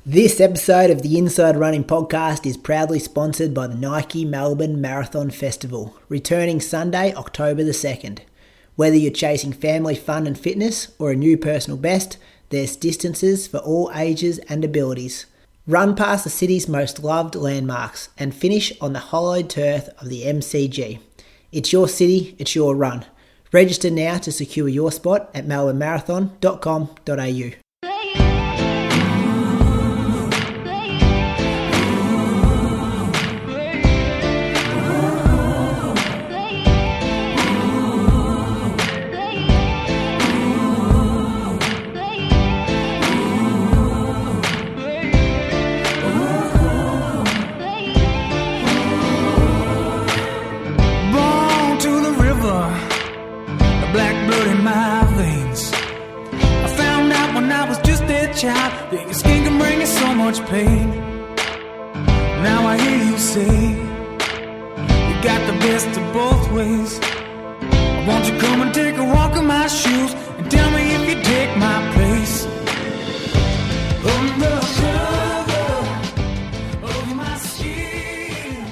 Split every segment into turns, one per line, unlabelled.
This episode of the Inside Running Podcast is proudly sponsored by the Nike Melbourne Marathon Festival, returning Sunday, October the 2nd. Whether you're chasing family fun and fitness or a new personal best, there's distances for all ages and abilities. Run past the city's most loved landmarks and finish on the hollowed turf of the MCG. It's your city, it's your run. Register now to secure your spot at melbournemarathon.com.au.
Child, your skin can bring you so much pain. Now I hear you say you got the best of both ways. Won't you come and take a walk in my shoes and tell me if you take my place? Over my skin.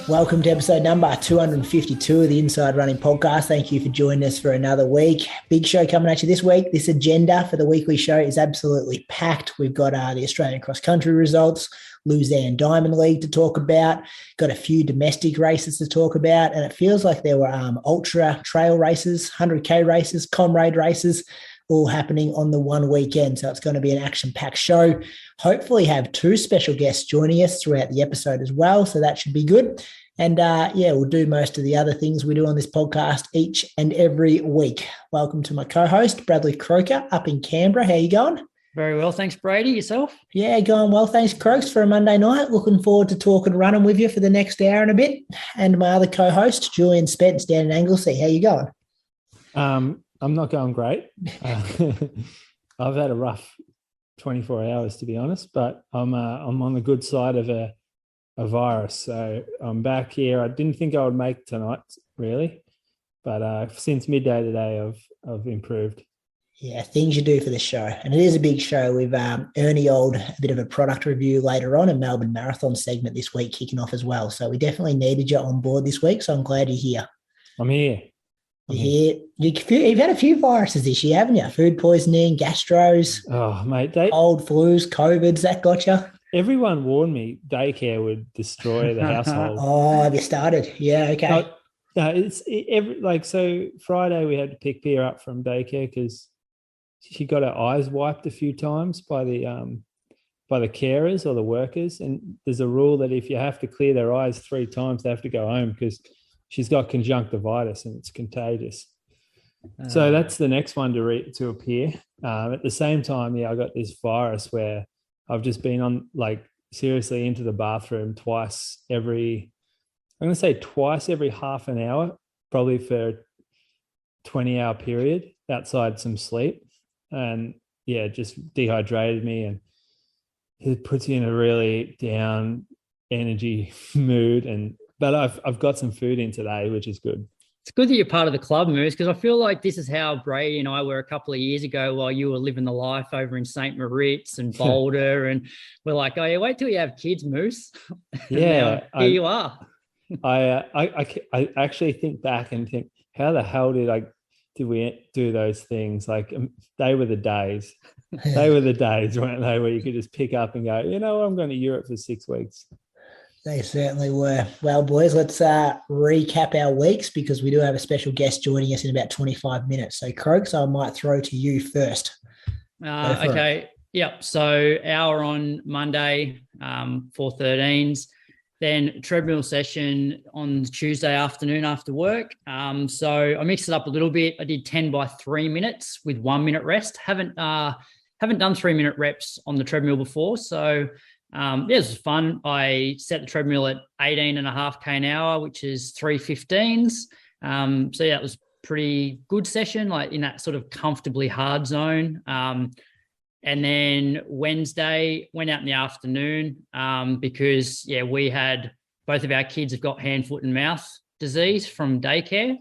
Welcome to episode number 252 of the Inside Running Podcast. Thank you for joining us for another week. Big show coming at you this week. This agenda for the weekly show is absolutely packed. We've got the Australian cross-country results, Lausanne Diamond League to talk about, got a few domestic races to talk about, and it feels like there were ultra trail races, 100K races, comrade races, all happening on the one weekend. So it's going to be an action-packed show. Hopefully have two special guests joining us throughout the episode as well, so that should be good. And we'll do most of the other things we do on this podcast each and every week. Welcome to my co-host, Bradley Croker, up in Canberra. How you going?
Very well, thanks, Brady. Yourself?
Yeah, going well. Thanks, Croaks, for a Monday night. Looking forward to talking running with you for the next hour and a bit. And my other co-host, Julian Spence, down in Anglesey. How you going?
I'm not going great. I've had a rough 24 hours, to be honest, but I'm on the good side of a virus. So I'm back here. I didn't think I would make tonight, really, but since midday today, I've improved.
Yeah, things you do for the show. And it is a big show. We've Ernie Old, a bit of a product review later on, a Melbourne Marathon segment this week kicking off as well. So we definitely needed you on board this week, so I'm glad you're here.
I'm here.
You've had a few viruses this year, haven't you? Food poisoning, gastros.
Oh, mate.
Old flus, COVIDs, that got you?
Everyone warned me daycare would destroy the household.
Oh, have you started? Yeah, okay.
So Friday we had to pick Pia up from daycare because she got her eyes wiped a few times by the carers or the workers, and there's a rule that if you have to clear their eyes 3 times, they have to go home because she's got conjunctivitis and it's contagious. So that's the next one to appear. At the same time, I got this virus where I've just been on, seriously into the bathroom twice every half an hour, probably for a 20-hour period outside some sleep. And just dehydrated me, and it puts you in a really down energy mood. But I've got some food in today, which is good.
It's good that you're part of the club, Moose, because I feel like this is how Brady and I were a couple of years ago while you were living the life over in St. Moritz and Boulder. And we're like, oh, yeah, wait till you have kids, Moose.
Yeah.
Here you are.
I actually think back and think, how the hell did we do those things? They were the days. They were the days, weren't they, where you could just pick up and go, I'm going to Europe for 6 weeks.
They certainly were. Well, boys, let's recap our weeks because we do have a special guest joining us in about 25 minutes. So, Croaks, I might throw to you first.
Okay. Yep. So, hour on Monday, 4:13s. Then treadmill session on Tuesday afternoon after work. So I mixed it up a little bit. I did 10 by 3 minutes with 1 minute rest. Haven't done 3-minute reps on the treadmill before. So it was fun. I set the treadmill at 18.5K an hour, which is 3:15s. It was pretty good session, in that sort of comfortably hard zone. And then Wednesday went out in the afternoon because, we had both of our kids have got hand, foot and mouth disease from daycare.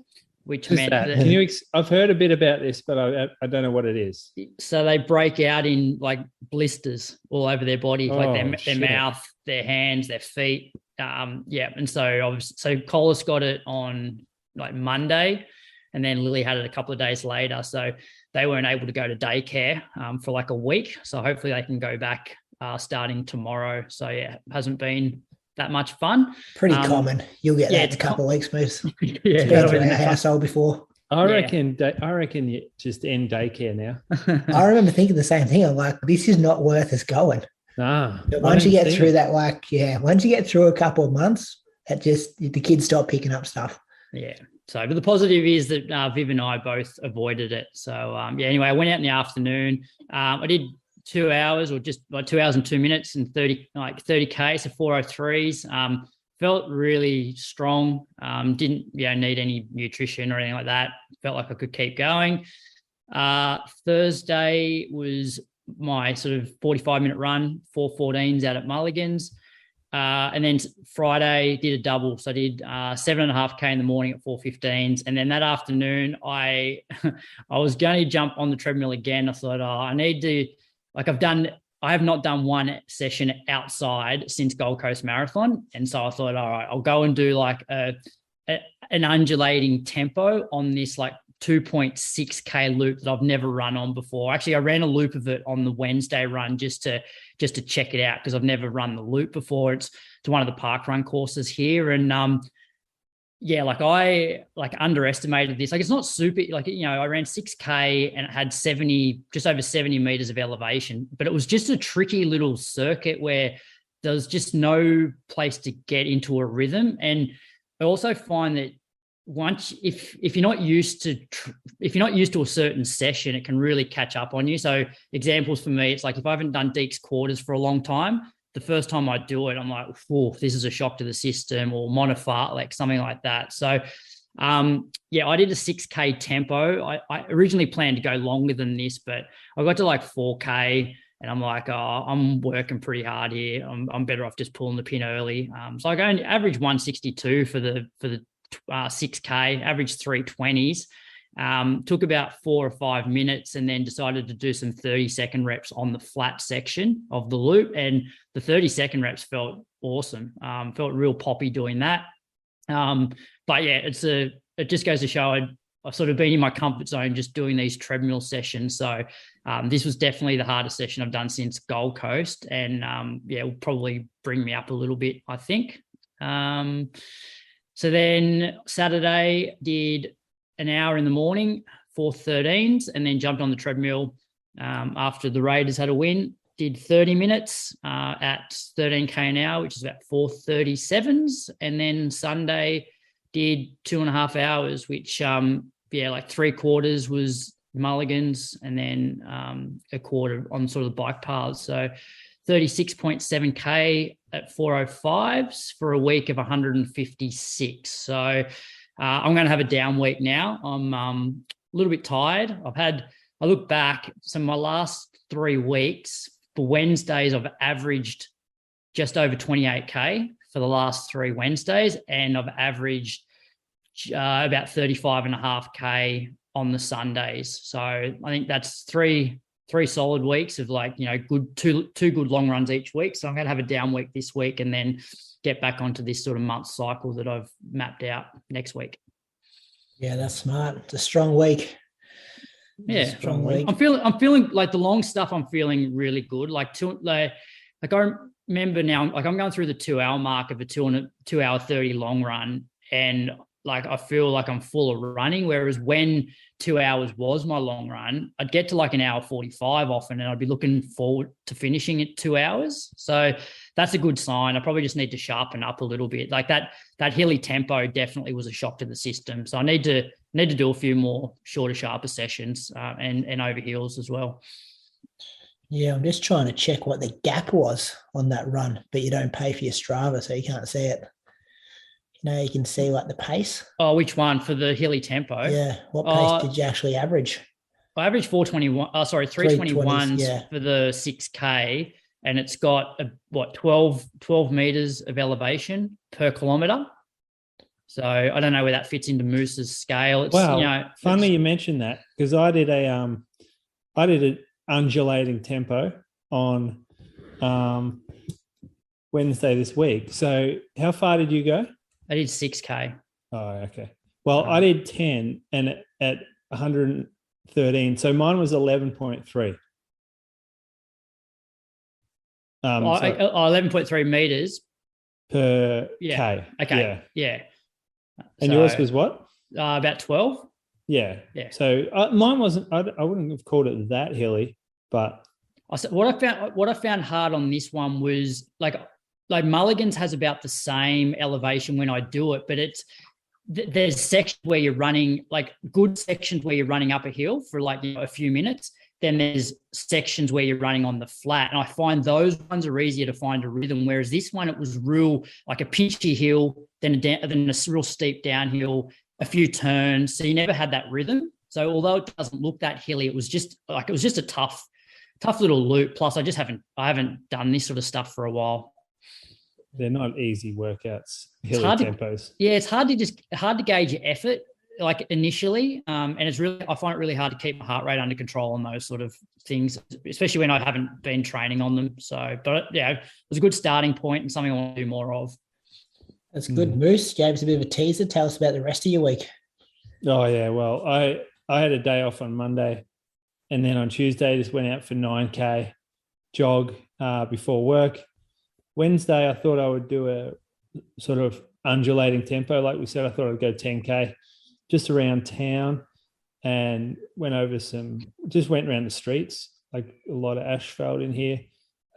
which
What's
meant
that?
that.
Can you? I've heard a bit about this, but I don't know what it is.
So they break out in like blisters all over their body, like their mouth, their hands, their feet. And so Collis got it on like Monday, and then Lily had it a couple of days later. So they weren't able to go to daycare for like a week. So hopefully they can go back starting tomorrow. So yeah, it hasn't been that much fun.
Pretty common. You'll get that in a couple of weeks, Moose.
Yeah,
it's been through our household before.
I reckon you just end daycare now.
I remember thinking the same thing. I'm like, this is not worth us going.
Nah.
But once you get through that, once you get through a couple of months, that just the kids stop picking up stuff.
Yeah. So, but the positive is that Viv and I both avoided it. So, anyway, I went out in the afternoon. I did 2 hours or just like 2 hours and 2 minutes and 30K, so 403s. Felt really strong. Didn't need any nutrition or anything like that. Felt like I could keep going. Thursday was my sort of 45-minute run, 414s out at Mulligan's. And then Friday did a double. So I did 7.5K in the morning at 415s. And then that afternoon, I was going to jump on the treadmill again. I thought, I need to, I have not done one session outside since Gold Coast Marathon. And so I thought, all right, I'll go and do like an undulating tempo on this like 2.6K loop that I've never run on before. Actually, I ran a loop of it on the Wednesday run just to check it out because I've never run the loop before. It's one of the park run courses here. And I underestimated this. Like it's not super, I ran 6K and it had just over 70 meters of elevation, but it was just a tricky little circuit where there was just no place to get into a rhythm. And I also find that if you're not used to a certain session, it can really catch up on you. So examples for me, it's like if I haven't done Deeks quarters for a long time, the first time I do it, I'm like, oh, this is a shock to the system, or monofartlek, something like that. So I did a 6K tempo. I originally planned to go longer than this, but I got to like 4K and I'm like, I'm working pretty hard here. I'm better off just pulling the pin early. So I go and average 162 for the 6K, average 320s. Took about 4 or 5 minutes and then decided to do some 30-second reps on the flat section of the loop. And the 30-second reps felt awesome. Felt real poppy doing that. It just goes to show I've sort of been in my comfort zone just doing these treadmill sessions. So this was definitely the hardest session I've done since Gold Coast. And will probably bring me up a little bit, I think. So then Saturday did an hour in the morning, 413s, and then jumped on the treadmill after the Raiders had a win. Did 30 minutes at 13K an hour, which is about 437s. And then Sunday did 2.5 hours, which, like 3/4 was Mulligan's and then a quarter on sort of the bike paths. So 36.7K at 405s for a week of 156. So I'm going to have a down week now. I'm a little bit tired. I look back, so my last 3 weeks for Wednesdays, I've averaged just over 28K for the last 3 Wednesdays. And I've averaged about 35.5K on the Sundays. So I think that's three solid weeks of good two good long runs each week. So I'm going to have a down week this week and then get back onto this sort of month cycle that I've mapped out next week. Yeah,
that's smart. It's a strong week.
Strong week. I'm feeling like the long stuff. I'm feeling really good. I remember now, I'm going through the 2 hour mark of a 2 hour 30 long run, and I feel like I'm full of running. Whereas when 2 hours was my long run, I'd get to like an hour 45 often, and I'd be looking forward to finishing at 2 hours. So that's a good sign. I probably just need to sharpen up a little bit. Like that hilly tempo definitely was a shock to the system. So I need to do a few more shorter, sharper sessions and over hills as well.
Yeah, I'm just trying to check what the gap was on that run, but you don't pay for your Strava, so you can't see it. You can see the pace.
Oh, which one? For the hilly tempo?
Yeah. What pace did you actually average?
I averaged 321s for the 6K, and it's got 12 meters of elevation per kilometer. So I don't know where that fits into Moose's scale. It's,
funny you mentioned that, because I did an undulating tempo on Wednesday this week. So how far did you go?
I did 6K.
Oh, okay. Well, I did 10 and at 113. So mine was 11.3.
11.3 meters
per
K. Okay. Yeah.
And yours was what?
About 12.
Yeah.
Yeah.
So mine wasn't. I wouldn't have called it that hilly, but
what I found hard on this one was like Mulligan's has about the same elevation when I do it, but there's sections where you're running, like good sections where you're running up a hill for like a few minutes. Then there's sections where you're running on the flat. And I find those ones are easier to find a rhythm. Whereas this one, it was real, like a pinchy hill, then a real steep downhill, a few turns. So you never had that rhythm. So although it doesn't look that hilly, it was just a tough little loop. Plus I haven't done this sort of stuff for a while.
They're not easy workouts, hilly tempos.
It's hard to gauge your effort like initially. And I find it really hard to keep my heart rate under control on those sort of things, especially when I haven't been training on them. So, but yeah, it was a good starting point and something I want to do more of.
That's good. Moose gave us a bit of a teaser. Tell us about the rest of your week.
Oh yeah. Well, I had a day off on Monday, and then on Tuesday just went out for 9K jog before work. Wednesday, I thought I would do a sort of undulating tempo. Like we said, I thought I'd go 10K just around town, and went around the streets, like a lot of asphalt in here.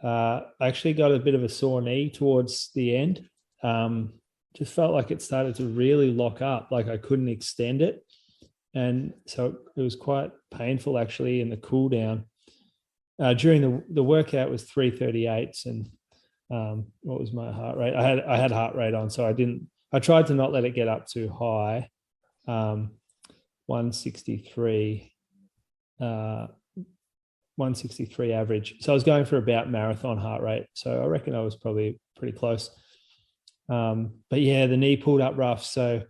I actually got a bit of a sore knee towards the end. Just felt like it started to really lock up, like I couldn't extend it. And so it was quite painful actually in the cool down. During the workout was 338s, and what was my heart rate? I had heart rate on, so I tried to not let it get up too high. 163 average. So I was going for about marathon heart rate. So I reckon I was probably pretty close. But yeah, the knee pulled up rough. So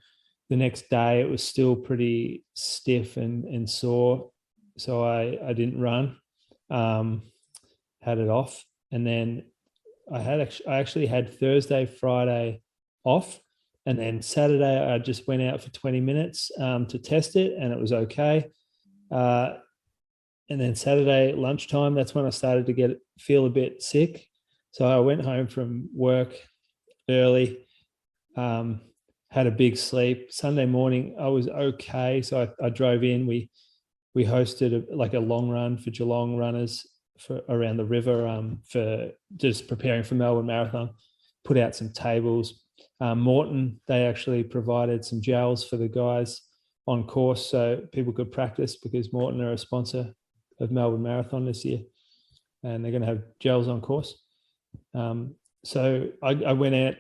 the next day it was still pretty stiff and sore. So I didn't run, had it off. And then I actually had Thursday, Friday off. And then Saturday, I just went out for 20 minutes to test it, and it was okay. And then Saturday lunchtime, that's when I started to feel a bit sick. So I went home from work early, had a big sleep. Sunday morning, I was okay. So I drove in. We hosted a long run for Geelong runners around the river for just preparing for Melbourne Marathon, put out some tables. Morton, they actually provided some gels for the guys on course so people could practice, because Morton are a sponsor of Melbourne Marathon this year, and they're going to have gels on course. So I went out,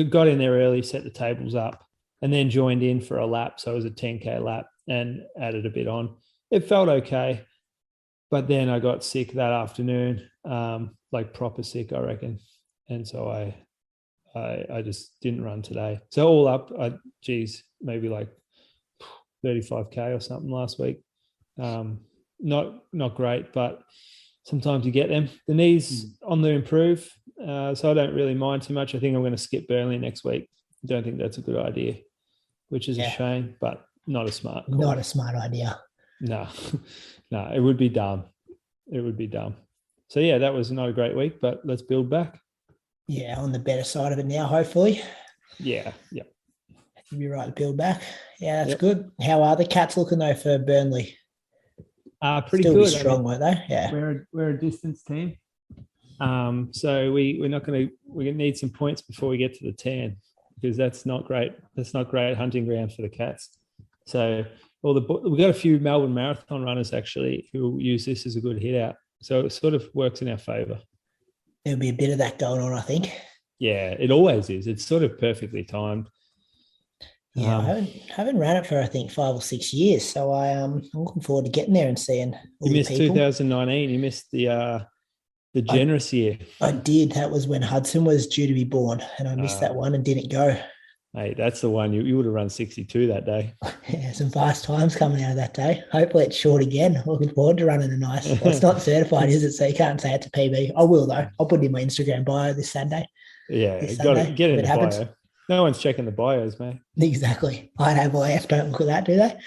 got in there early, set the tables up, and then joined in for a lap. So it was a 10K lap and added a bit on. It felt okay, but then I got sick that afternoon, like proper sick, I reckon. And so I just didn't run today. So all up, maybe like 35K or something last week. Not great, but sometimes you get them. The knees on the improve, so I don't really mind too much. I think I'm going to skip Burnley next week. I don't think that's a good idea, which is a shame, but not a smart call.
Not a smart idea.
No, it would be dumb. It would be dumb. So yeah, that was not a great week, but let's build back.
Yeah, on the better side of it now, hopefully.
Yeah.
You'll be right to build back. Yeah, that's good. How are the Cats looking though for Burnley?
Pretty
Still
good.
Strong, weren't they? Yeah.
We're a distance team. So we're not going to. We're going to need some points before we get to the 10, because that's not great. That's not great hunting ground for the Cats. So we've got a few Melbourne Marathon runners actually who use this as a good hit out. So it sort of works in our favour.
There'll be a bit of that going on, I think.
Yeah, it always is. It's sort of perfectly timed.
Yeah, I haven't ran it for, I think, 5 or 6 years. So I'm looking forward to getting there and seeing all
you missed
people.
2019. You missed the generous year.
I did. That was when Hudson was due to be born, and I missed that one and didn't go.
Hey, that's the one. You would have run 62 that day.
Yeah, some fast times coming out of that day. Hopefully it's short again. Looking forward to running a nice. Well, it's not certified, is it? So you can't say it's a PB. I will though. I'll put it in my Instagram bio this Saturday.
Yeah, got to get in the bio. No one's checking the bios, mate.
Exactly. IAAF don't look at that, do they?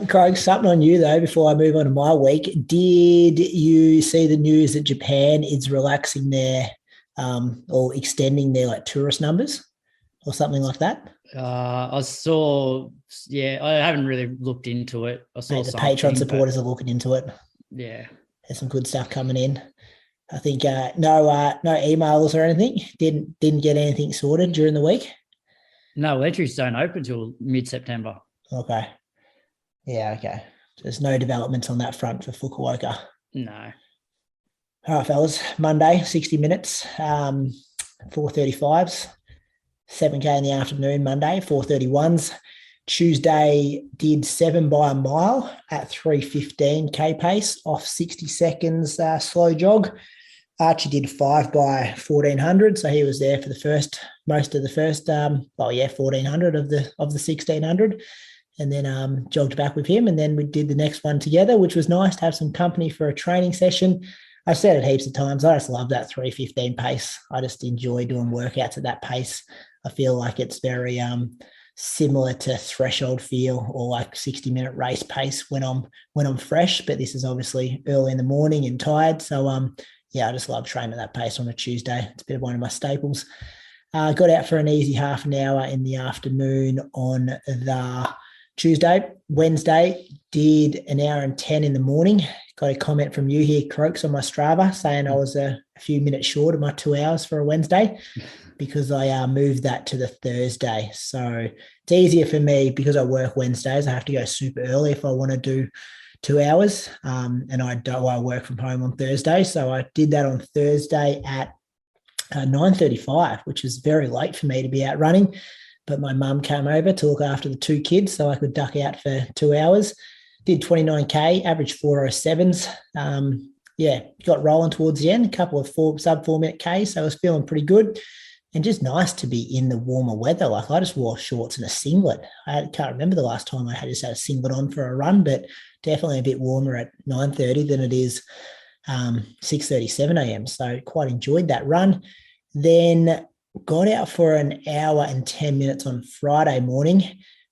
Craig, something on you though before I move on to my week. Did you see the news that Japan is relaxing their or extending their like tourist numbers or something like that?
I saw. Yeah, I haven't really looked into it. I saw
the Patreon supporters are looking into it.
Yeah,
there's some good stuff coming in. I think no emails or anything. Didn't get anything sorted during the week.
No, entries don't open till mid-September.
Okay. Yeah. Okay. So there's no developments on that front for Fukuoka.
No.
All right, fellas. Monday, 60 minutes, 4:35s, 7K in the afternoon. Monday, 4:31s. Tuesday did 7 by a mile at 3:15K pace off 60 seconds slow jog. Archie did 5 by 1400, so he was there for most of the first 1400 of the 1600, and then jogged back with him, and then we did the next one together, which was nice to have some company for a training session. I've said it heaps of times, I just love that 3:15 pace. I just enjoy doing workouts at that pace. I feel like it's very similar to threshold feel or like 60-minute race pace when I'm fresh, but this is obviously early in the morning and tired, so yeah, I just love training at that pace on a Tuesday. It's a bit of one of my staples. Got out for an easy half an hour in the afternoon on the Tuesday. Wednesday, did an hour and 10 in the morning. Got a comment from you here, Croaks, on my Strava saying I was a few minutes short of my 2 hours for a Wednesday because I moved that to the Thursday. So it's easier for me because I work Wednesdays. I have to go super early if I want to do 2 hours, and I work from home on Thursday. So I did that on Thursday at 9:35, which is very late for me to be out running. But my mum came over to look after the 2 kids so I could duck out for 2 hours. Did 29K, average 4:07s. Got rolling towards the end, a couple of sub 4 minute Ks. So I was feeling pretty good. And just nice to be in the warmer weather. Like I just wore shorts and a singlet. I can't remember the last time I had just had a singlet on for a run, but definitely a bit warmer at 9:30 than it is 6:37 a.m. So quite enjoyed that run. Then got out for an hour and 10 minutes on Friday morning.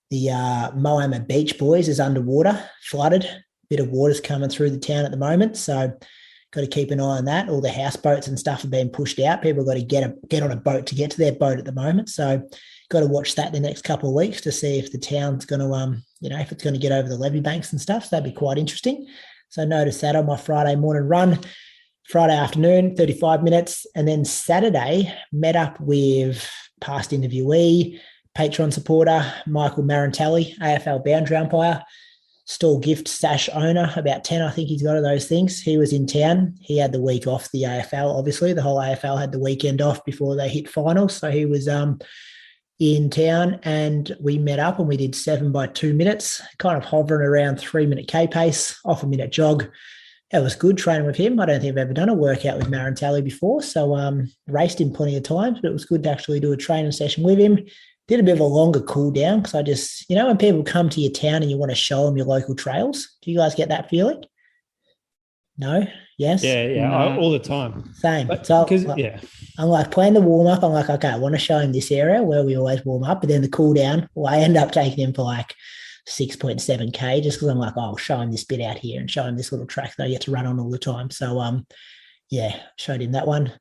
The Moama Beach Boys is underwater, flooded. Bit of water's coming through the town at the moment. So got to keep an eye on that. All the houseboats and stuff have been pushed out. People have got to get on a boat to get to their boat at the moment. So got to watch that the next couple of weeks to see if the town's going to, if it's going to get over the levee banks and stuff. So that'd be quite interesting. So I noticed that on my Friday morning run. Friday afternoon, 35 minutes. And then Saturday, met up with past interviewee, Patreon supporter, Michael Marantelli, AFL boundary umpire, store gift stash owner, about 10, I think he's got of those things. He was in town. He had the week off the AFL, obviously. The whole AFL had the weekend off before they hit finals. So he was in town and we met up and we did 7 by 2 minutes, kind of hovering around 3 minute K pace, off a minute jog. It was good training with him. I don't think I've ever done a workout with Marantelli before. So raced him plenty of times, but it was good to actually do a training session with him. Did a bit of a longer cool down because I just, when people come to your town and you want to show them your local trails, do you guys get that feeling? No? Yes?
Yeah,
No.
all the time.
Same.
But,
so I'm like playing the warm up. I'm like, okay, I want to show him this area where we always warm up. But then the cool down, well, I end up taking him for like 6.7K just because I'm like, I'll show him this bit out here and show him this little track that I get to run on all the time. So, showed him that one.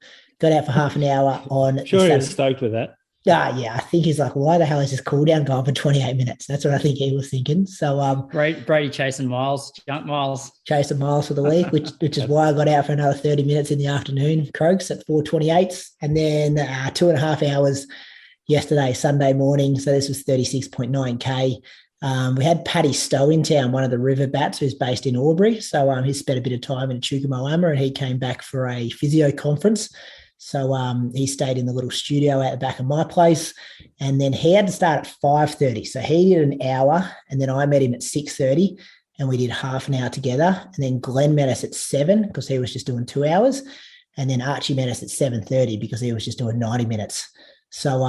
Got out for half an hour on.
Sure, he was stoked with that.
Yeah, I think he's like, why the hell is this cool down going for 28 minutes? That's what I think he was thinking. So
Brady chasing miles, junk miles.
Chasing miles for the week, which is why I got out for another 30 minutes in the afternoon, Croaks, at 4:28. And then 2.5 hours yesterday, Sunday morning. So this was 36.9K. We had Paddy Stowe in town, one of the river bats who's based in Albury. So he spent a bit of time in Moama and he came back for a physio conference. So he stayed in the little studio out the back of my place, and then he had to start at 5:30. So he did an hour, and then I met him at 6:30, and we did half an hour together. And then Glenn met us at 7 because he was just doing 2 hours, and then Archie met us at 7:30 because he was just doing 90 minutes. So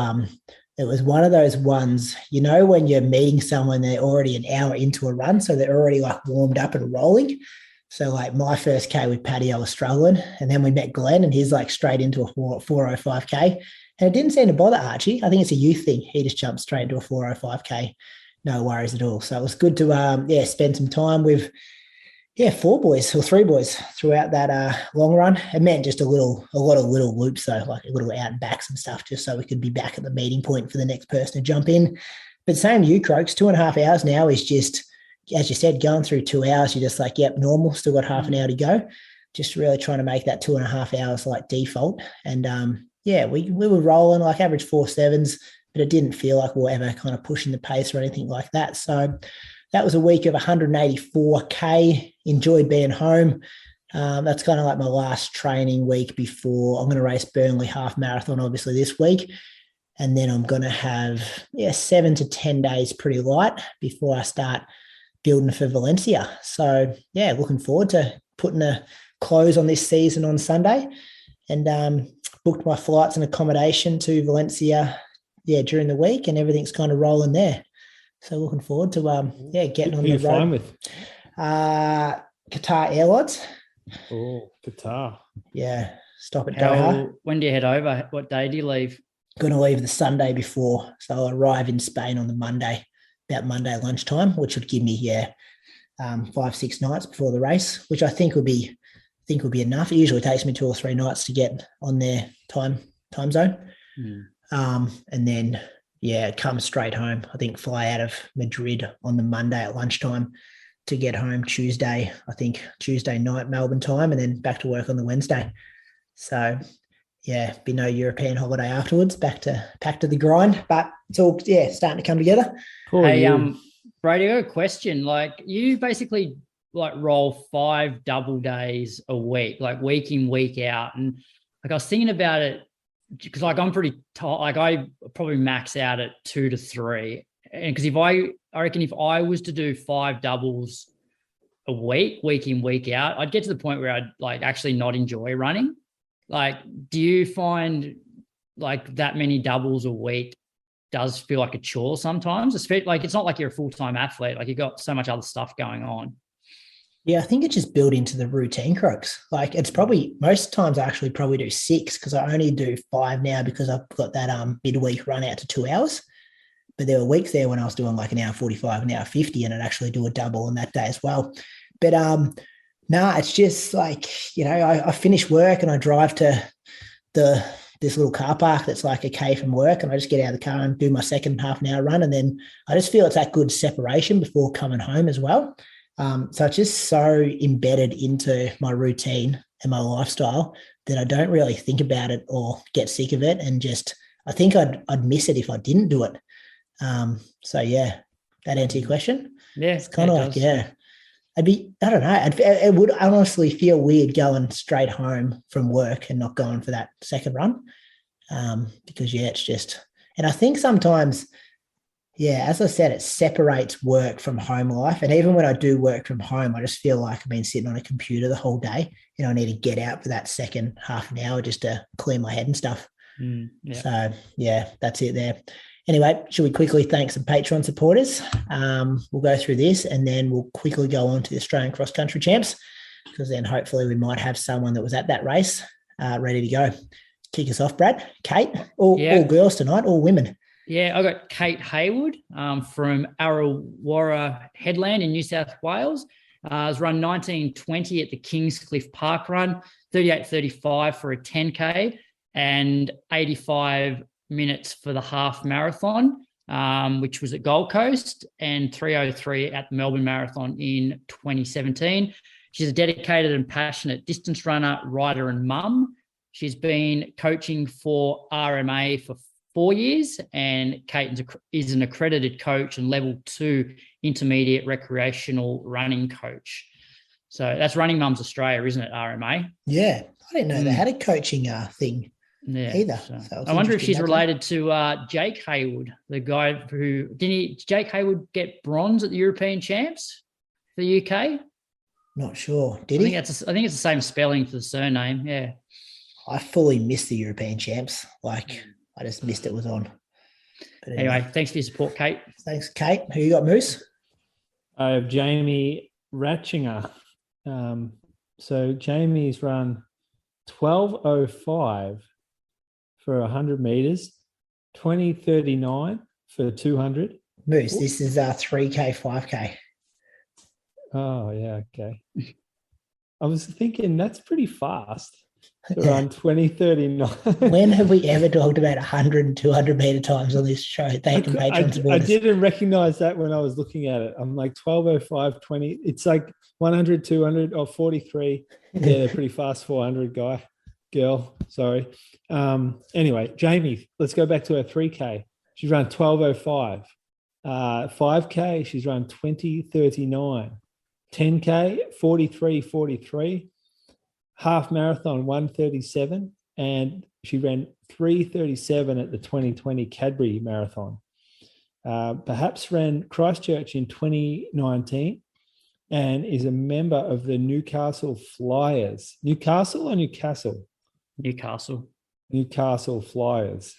It was one of those ones, when you're meeting someone, they're already an hour into a run, so they're already like warmed up and rolling. So like my first K with Paddy, I was struggling. And then we met Glenn and he's like straight into a 405K. And it didn't seem to bother Archie. I think it's a youth thing. He just jumped straight into a 405K. No worries at all. So it was good to spend some time with 4 boys or 3 boys throughout that long run. It meant just a lot of little loops though, like a little out and backs and stuff, just so we could be back at the meeting point for the next person to jump in. But same you, Croaks, 2.5 hours now is just, as you said, going through 2 hours, you're just like, yep, normal, still got half an hour to go. Just really trying to make that 2.5 hours like default. And we were rolling like average 4.7s, but it didn't feel like we were ever kind of pushing the pace or anything like that. So that was a week of 184K. Enjoyed being home. That's kind of like my last training week before I'm going to race Burnley half marathon, obviously, this week. And then I'm going to have 7 to 10 days pretty light before I start building for Valencia. So, looking forward to putting a close on this season on Sunday, and booked my flights and accommodation to Valencia, during the week, and everything's kind of rolling there. So looking forward to getting on the road. Who are you flying with? Qatar Airlines.
Oh, Qatar.
Yeah, stop at Doha.
When do you head over? What day do you leave?
Going to leave the Sunday before, so I'll arrive in Spain on the Monday, about Monday lunchtime, which would give me 5-6 nights before the race, which I think will be enough. It usually takes me 2 or 3 nights to get on their time zone, and then come straight home. I think fly out of Madrid on the Monday at lunchtime to get home Tuesday night Melbourne time, and then back to work on the Wednesday. So be no European holiday afterwards. Back to the grind, but it's all starting to come together.
Hey, Brady, I got a question. Like, you basically like roll 5 double days a week, like week in, week out, and like I was thinking about it because like I'm pretty like I probably max out at 2 to 3, and because I reckon if I was to do 5 doubles a week in, week out, I'd get to the point where I'd like actually not enjoy running. Like, do you find like that many doubles a week does feel like a chore sometimes? Like, it's not like you're a full-time athlete. Like, you've got so much other stuff going on.
Yeah, I think it's just built into the routine, Croaks. Like, it's probably most times I actually probably do 6 because I only do 5 now because I've got that midweek run out to 2 hours. But there were weeks there when I was doing like an hour 45, an hour 50, and I'd actually do a double on that day as well. But it's just like, I finish work and I drive to this little car park that's like a K from work, and I just get out of the car and do my second half an hour run. And then I just feel it's that good separation before coming home as well. So it's just so embedded into my routine and my lifestyle that I don't really think about it or get sick of it. And just, I think I'd miss it if I didn't do it. That answer your question?
Yeah.
It's kind of like, I don't know. It would honestly feel weird going straight home from work and not going for that second run. Because it's just, and I think sometimes, as I said, it separates work from home life. And even when I do work from home, I just feel like I've been sitting on a computer the whole day. I need to get out for that second half an hour just to clear my head and stuff. So that's it there. Anyway, should we quickly thank some Patreon supporters? We'll go through this and then we'll quickly go on to the Australian Cross Country Champs, because then hopefully we might have someone that was at that race ready to go. Kick us off, Brad. Kate, all girls tonight, all women.
Yeah, I got Kate Haywood from Arrawarra Headland in New South Wales. Has run 19:20 at the Kingscliff Park Run, 38:35 for a 10K, and 85 minutes for the half marathon, which was at Gold Coast, and 3:03 at the Melbourne Marathon in 2017. She's a dedicated and passionate distance runner, rider, and mum. She's been coaching for RMA for 4 years, and Kate is an accredited coach and level 2 intermediate recreational running coach. So that's Running Mums Australia, isn't it, RMA?
Yeah, I didn't know they had a coaching thing. Either.
So I wonder if she's related to Jake Haywood, the guy who Jake Haywood get bronze at the European Champs for the UK?
Not sure. Did he?
I think it's the same spelling for the surname. Yeah.
I fully missed the European Champs. Like, I just missed it was on. But
anyway, thanks for your support, Kate.
Thanks, Kate. Who you got, Moose?
I have Jamie Ratchinger. So Jamie's run 12:05 for 100 meters, 20:39 for 200.
Moose, this is 3K, 5K.
Oh, yeah, okay. I was thinking that's pretty fast to run 20:39.
When have we ever talked about 100 and 200 meter times on this show? Thank you, Patreon supporters.
I didn't recognize that when I was looking at it. I'm like 12:05, 20. It's like 100, 200, or 43. Yeah, they're pretty fast 400 girl. Sorry. Anyway, Jamie, let's go back to her 3K. She's run 12:05. 5K, she's run 20:39. 10K, 43:43. Half marathon, 1:37. And she ran 3:37 at the 2020 Cadbury Marathon. Perhaps ran Christchurch in 2019 and is a member of the Newcastle Flyers. Newcastle or Newcastle?
Newcastle.
Newcastle Flyers.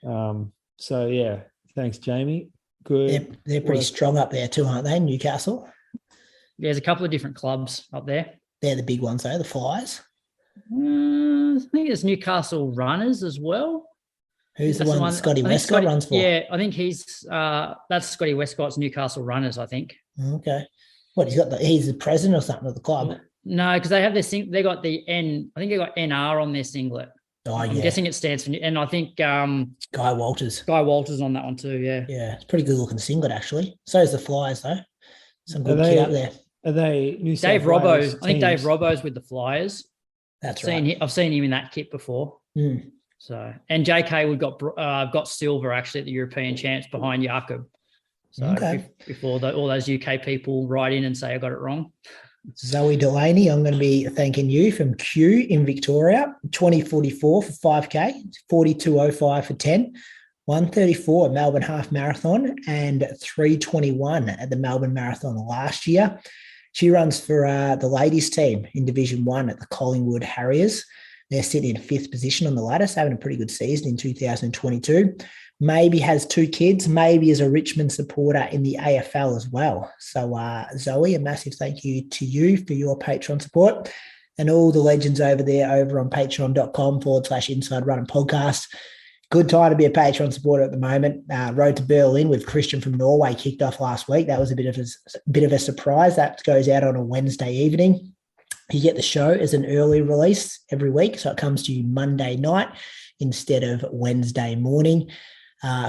So, yeah, thanks, Jamie. Good.
They're pretty strong up there too, aren't they, Newcastle?
Yeah, there's a couple of different clubs up there.
They're the big ones, though, the Flyers.
I think there's Newcastle Runners as well.
Who's the one that Scotty Westcott runs for?
Yeah, I think that's Scotty Westcott's Newcastle Runners, I think.
Okay. What, he's the president or something of the club?
No, because they have they got the N, I think they got NR on their singlet.
Oh,
I'm guessing it stands for, and I think
Guy Walters.
Guy Walters on that one too, yeah.
Yeah, it's a pretty good looking singlet, actually. So is the Flyers, though. Some good kit up there.
Are they New South
Dave Robbo?
Wales
I think Dave
teams?
Robbo's with the Flyers.
That's right.
I've seen him in that kit before.
Mm.
So, and JK, we've got silver actually at the European Champs behind Jakob. So before all those UK people write in and say I got it wrong.
Zoe Delaney, I'm going to be thanking you from Kew in Victoria. 20:44 for 5K, 42:05 for 10, 1:34 at Melbourne Half Marathon, and 3:21 at the Melbourne Marathon last year. She runs for the ladies team in Division 1 at the Collingwood Harriers. They're sitting in 5th position on the ladder, so having a pretty good season in 2022. Maybe has 2 kids, maybe is a Richmond supporter in the AFL as well. So, Zoe, a massive thank you to you for your Patreon support and all the legends over there over on patreon.com/Inside Running Podcast. Good time to be a Patreon supporter at the moment. Road to Berlin with Christian from Norway kicked off last week. That was a bit of a surprise. That goes out on a Wednesday evening. You get the show as an early release every week, so it comes to you Monday night instead of Wednesday morning.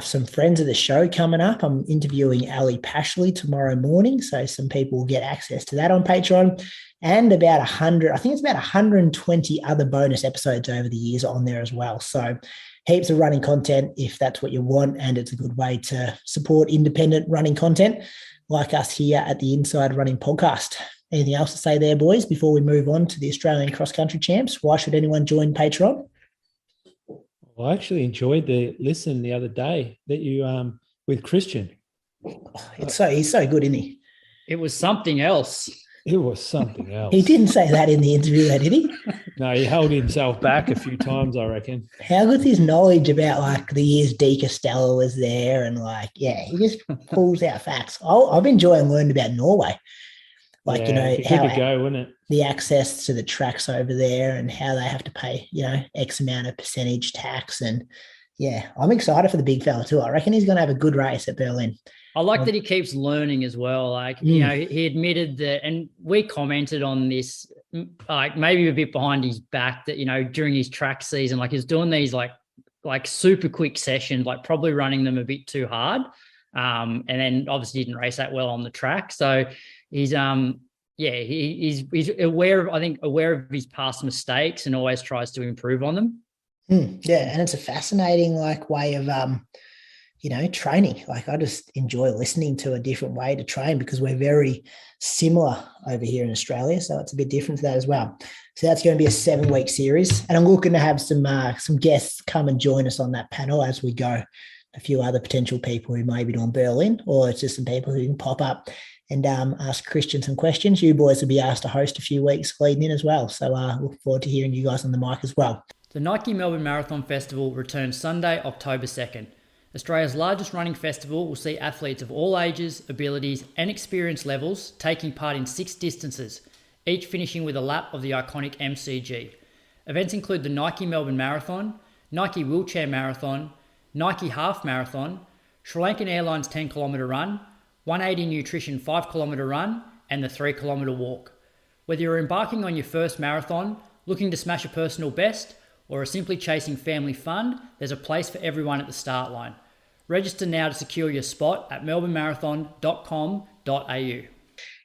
Some friends of the show coming up. I'm interviewing Ali Pashley tomorrow morning, so some people will get access to that on Patreon, and about 120 other bonus episodes over the years on there as well. So heaps of running content if that's what you want, and it's a good way to support independent running content like us here at the Inside Running Podcast. Anything else to say there, boys, before we move on to the Australian Cross Country Champs? Why should anyone join Patreon?
Well, I actually enjoyed the listen the other day that you with Christian.
He's so good, isn't he?
It was something else.
It was something else.
He didn't say that in the interview, though, did he?
No, he held himself back a few times, I reckon.
How good's his knowledge about like the years D. Costello was there, and he just pulls out facts. I've enjoyed learning about Norway.
How to go, wouldn't it?
The access to the tracks over there and how they have to pay, X amount of percentage tax. And I'm excited for the big fella too. I reckon he's going to have a good race at Berlin.
I like that he keeps learning as well. He admitted that, and we commented on this, maybe a bit behind his back that, during his track season, he's doing these like super quick sessions, probably running them a bit too hard. And then obviously didn't race that well on the track. So he's aware of his past mistakes and always tries to improve on them.
Yeah, and it's a fascinating way of training. I just enjoy listening to a different way to train because we're very similar over here in Australia, so it's a bit different to that as well. So that's going to be a 7-week series, and I'm looking to have some guests come and join us on that panel as we go. A few other potential people who may be doing Berlin, or it's just some people who can pop up and ask Christian some questions. You boys will be asked to host a few weeks leading in as well. So look forward to hearing you guys on the mic as well.
The Nike Melbourne Marathon Festival returns Sunday, October 2nd. Australia's largest running festival will see athletes of all ages, abilities, and experience levels taking part in 6 distances, each finishing with a lap of the iconic MCG. Events include the Nike Melbourne Marathon, Nike Wheelchair Marathon, Nike Half Marathon, Sri Lankan Airlines 10km run, 180 Nutrition 5km run, and the 3km walk. Whether you're embarking on your first marathon, looking to smash a personal best, or are simply chasing family fun, there's a place for everyone at the start line. Register now to secure your spot at melbournemarathon.com.au.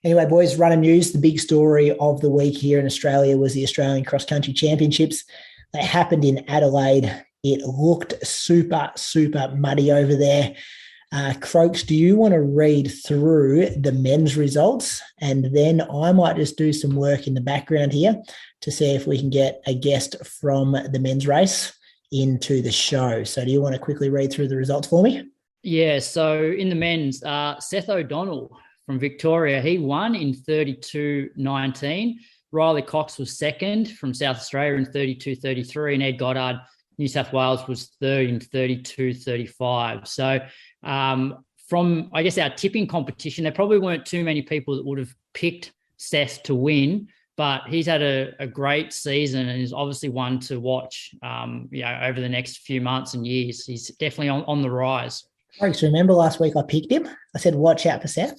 Anyway, boys, running news. The big story of the week here in Australia was the Australian Cross Country Championships. They happened in Adelaide. It looked super, super muddy over there. Croaks, do you want to read through the men's results? And then I might just do some work in the background here to see if we can get a guest from the men's race into the show. So do you want to quickly read through the results for me?
Yeah, so in the men's, Seth O'Donnell from Victoria, he won in 32.19. Riley Cox was second from South Australia in 32.33, and Ed Goddard, New South Wales, was third in 32.35. So from, I guess, our tipping competition, there probably weren't too many people that would have picked Seth to win, but he's had a great season and is obviously one to watch over the next few months and years. He's definitely on the rise.
Folks, remember last week I picked him? I said, watch out for Seth.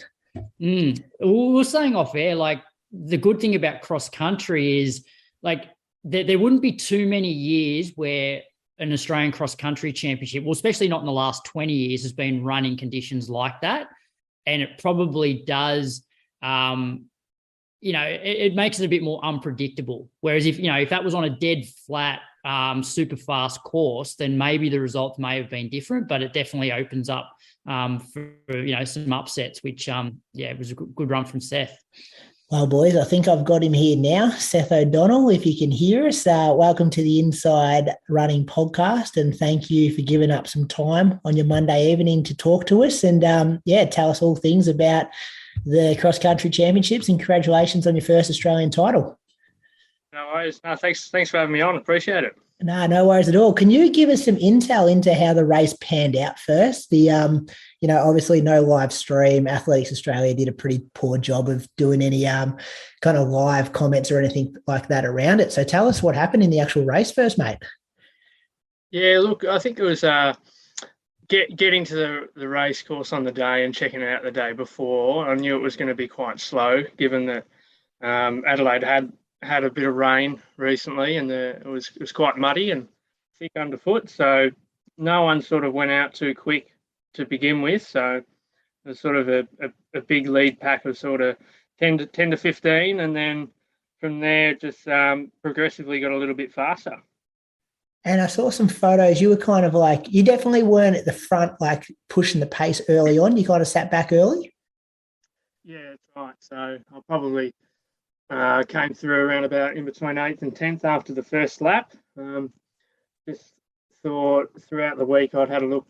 We were saying off air, like, the good thing about cross country is, like, there wouldn't be too many years where an Australian cross country championship, well, especially not in the last 20 years, has been run in conditions like that. And it probably does, it makes it a bit more unpredictable. Whereas if that was on a dead flat, super fast course, then maybe the results may have been different, but it definitely opens up for some upsets, which it was a good run from Seth.
Well, boys, I think I've got him here now. Seth O'Donnell, if you can hear us, welcome to the Inside Running podcast, and thank you for giving up some time on your Monday evening to talk to us and, tell us all things about the cross-country championships, and congratulations on your first Australian title.
No worries. No, thanks for having me on. Appreciate it.
No worries at all. Can you give us some intel into how the race panned out first? The, obviously no live stream. Athletics Australia did a pretty poor job of doing any kind of live comments or anything like that around it. So tell us what happened in the actual race first, mate.
Yeah, look, I think it was getting to the race course on the day and checking it out the day before. I knew it was going to be quite slow, given that Adelaide had a bit of rain recently, and it was quite muddy and thick underfoot. So no one sort of went out too quick to begin with. So it was sort of a big lead pack of sort of 10 to 15, and then from there just progressively got a little bit faster.
And I saw some photos. You were kind of like, you definitely weren't at the front, like pushing the pace early on. You kind of sat back early. Yeah,
that's right. So I probably came through around about in between 8th and 10th after the first lap. Just thought throughout the week I'd had a look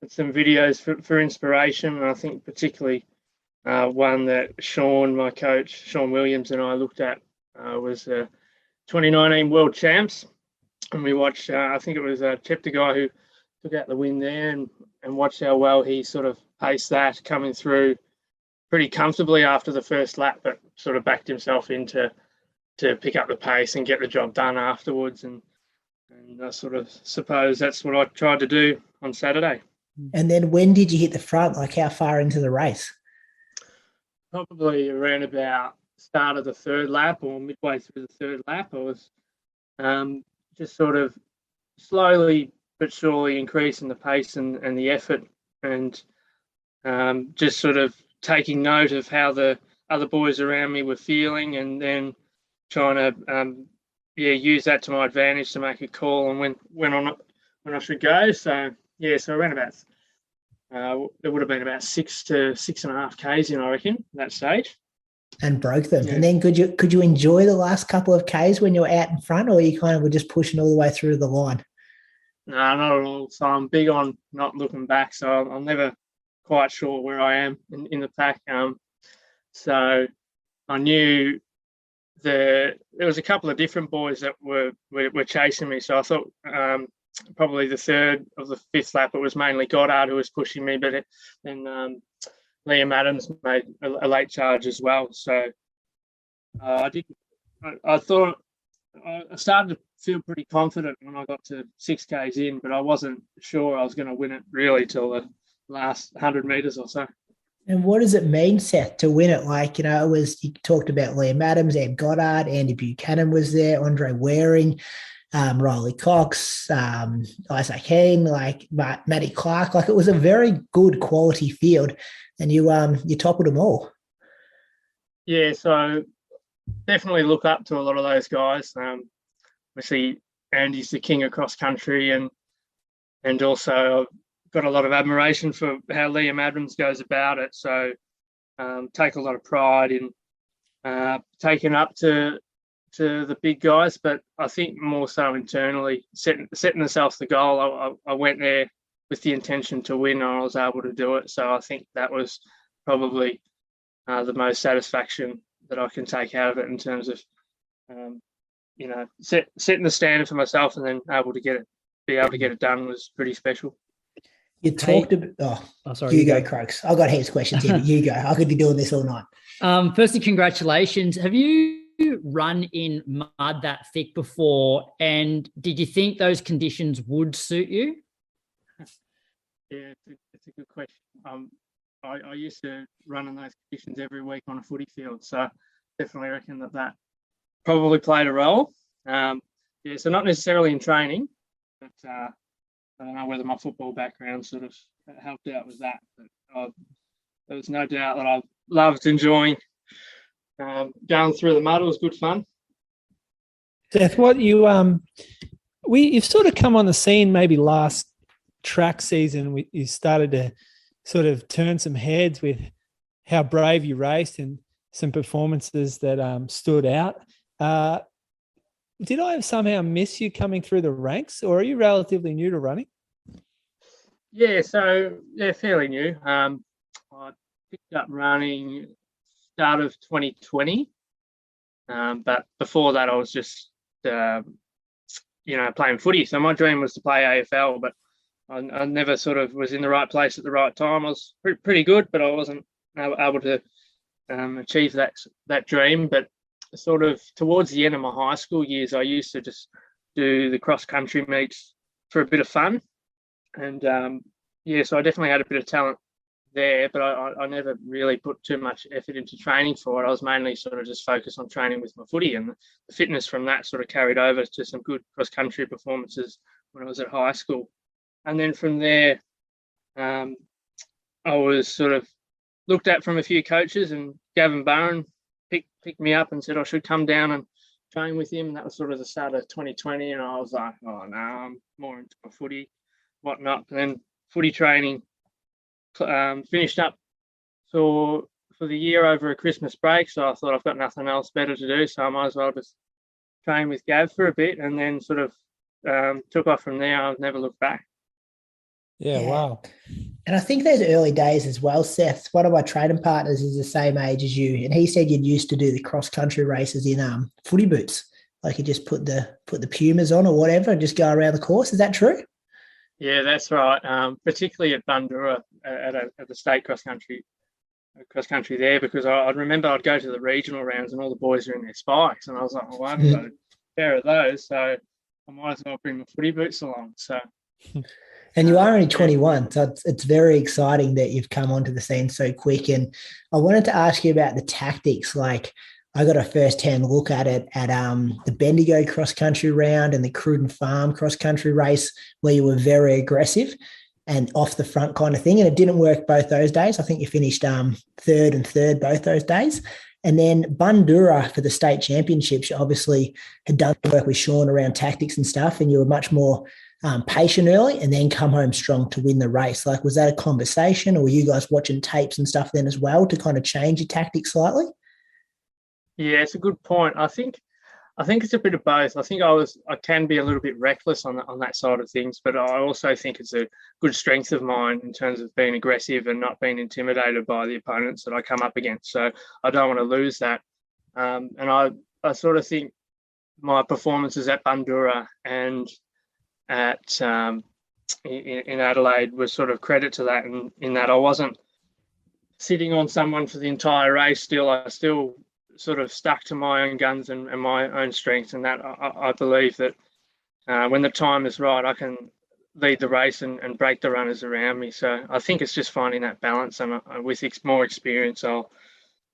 at some videos for inspiration, and I think particularly one that Sean, my coach, Sean Williams, and I looked at was 2019 World Champs. And we watched, I think it was Chepta guy who took out the win there, and watched how well he sort of paced that, coming through pretty comfortably after the first lap, but sort of backed himself in to pick up the pace and get the job done afterwards. And I sort of suppose that's what I tried to do on Saturday.
And then when did you hit the front? Like how far into the race?
Probably around about start of the third lap or midway through the third lap. I was just sort of slowly but surely increasing the pace and the effort, and just sort of taking note of how the other boys around me were feeling, and then trying to use that to my advantage to make a call on when I should go. So around about it would have been about 6 to 6.5 Ks in, I reckon, at that stage.
And broke them. Yeah. And then could you enjoy the last couple of Ks when you were out in front, or you kind of were just pushing all the way through the line?
No, not at all. So I'm big on not looking back. So I'm never quite sure where I am in the pack. So I knew there was a couple of different boys that were chasing me. So I thought probably the third of the fifth lap, it was mainly Goddard who was pushing me, but then Liam Adams made a late charge as well. So I thought I started to feel pretty confident when I got to 6Ks in, but I wasn't sure I was going to win it really till the last 100 metres or so.
And what does it mean, Seth, to win it? Like, you talked about Liam Adams, Ed Goddard, Andy Buchanan was there, Andre Waring, Riley Cox, Isaac Heen, like Matty Clark. Like, it was a very good quality field, and you toppled them all.
Yeah, so definitely look up to a lot of those guys. Obviously, Andy's the king of cross country, and also I've got a lot of admiration for how Liam Adams goes about it. So take a lot of pride in taking up to the big guys, but I think more so internally, setting themselves the goal. I went there with the intention to win, and I was able to do it. So I think that was probably the most satisfaction that I can take out of it in terms of, setting the standard for myself, and then be able to get it done was pretty special.
You talked about. Sorry. You go, Croaks. I've got heaps of questions here, but you go. I could be doing this all night.
Firstly, congratulations. Have you run in mud that thick before, and did you think those conditions would suit you?
Yeah, it's a good question. I used to run in those conditions every week on a footy field, so definitely reckon that probably played a role. So not necessarily in training, but I don't know whether my football background sort of helped out with that. But there was no doubt that I loved enjoying going through the mud. It was good fun.
Seth, what you've sort of come on the scene maybe last track season. You started to sort of turn some heads with how brave you raced and some performances that stood out. Did I somehow miss you coming through the ranks, or are you relatively new to running?
Yeah, fairly new. I picked up running start of 2020, but before that I was just playing footy. So my dream was to play AFL, but I never sort of was in the right place at the right time. I was pretty good, but I wasn't able to achieve that dream. But sort of towards the end of my high school years, I used to just do the cross country meets for a bit of fun. And so I definitely had a bit of talent there, but I never really put too much effort into training for it. I was mainly sort of just focused on training with my footy, and the fitness from that sort of carried over to some good cross country performances when I was at high school. And then from there, I was sort of looked at from a few coaches, and Gavin Barron picked me up and said I should come down and train with him. And that was sort of the start of 2020. And I was like, oh no, I'm more into my footy, whatnot. And then footy training finished up for the year over a Christmas break. So I thought I've got nothing else better to do, so I might as well just train with Gav for a bit, and then sort of took off from there. I've never looked back.
Yeah, wow.
And I think those early days as well, Seth, one of my training partners is the same age as you, and he said you'd used to do the cross-country races in footy boots. Like you just put the Pumas on or whatever and just go around the course. Is that true?
Yeah, that's right. Particularly at Bundoora at the state cross-country there, because I remember I'd go to the regional rounds and all the boys are in their spikes, and I was like, well, I haven't got a pair of those, so I might as well bring my footy boots along. So...
And you are only 21, so it's very exciting that you've come onto the scene so quick. And I wanted to ask you about the tactics. Like, I got a first-hand look at it at the Bendigo cross-country round and the Cruden Farm cross-country race, where you were very aggressive and off the front kind of thing. And it didn't work both those days. I think you finished third and third both those days. And then Bundoora for the state championships, you obviously had done work with Sean around tactics and stuff, and you were much more patient early and then come home strong to win the race. Like, was that a conversation, or were you guys watching tapes and stuff then as well to kind of change your tactics slightly?
Yeah, it's a good point. I think it's a bit of both. I think I can be a little bit reckless on that side of things, but I also think it's a good strength of mine in terms of being aggressive and not being intimidated by the opponents that I come up against. So I don't want to lose that. And I sort of think my performances at Bundoora and at in Adelaide was sort of credit to that, and in that I wasn't sitting on someone for the entire race. I still sort of stuck to my own guns and my own strengths, and that I believe that when the time is right, I can lead the race and break the runners around me. So I think it's just finding that balance, and with more experience, I'll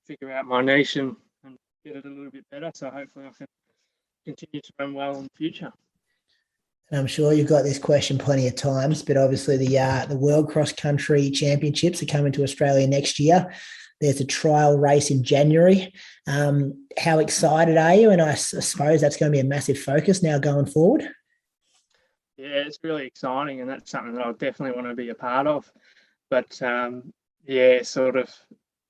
figure out my niche and get it a little bit better. So hopefully I can continue to run well in the future.
And I'm sure you've got this question plenty of times, but obviously the World Cross Country Championships are coming to Australia next year. There's a trial race in January. How excited are you? And I suppose that's going to be a massive focus now going forward.
Yeah, it's really exciting, and that's something that I definitely want to be a part of. But sort of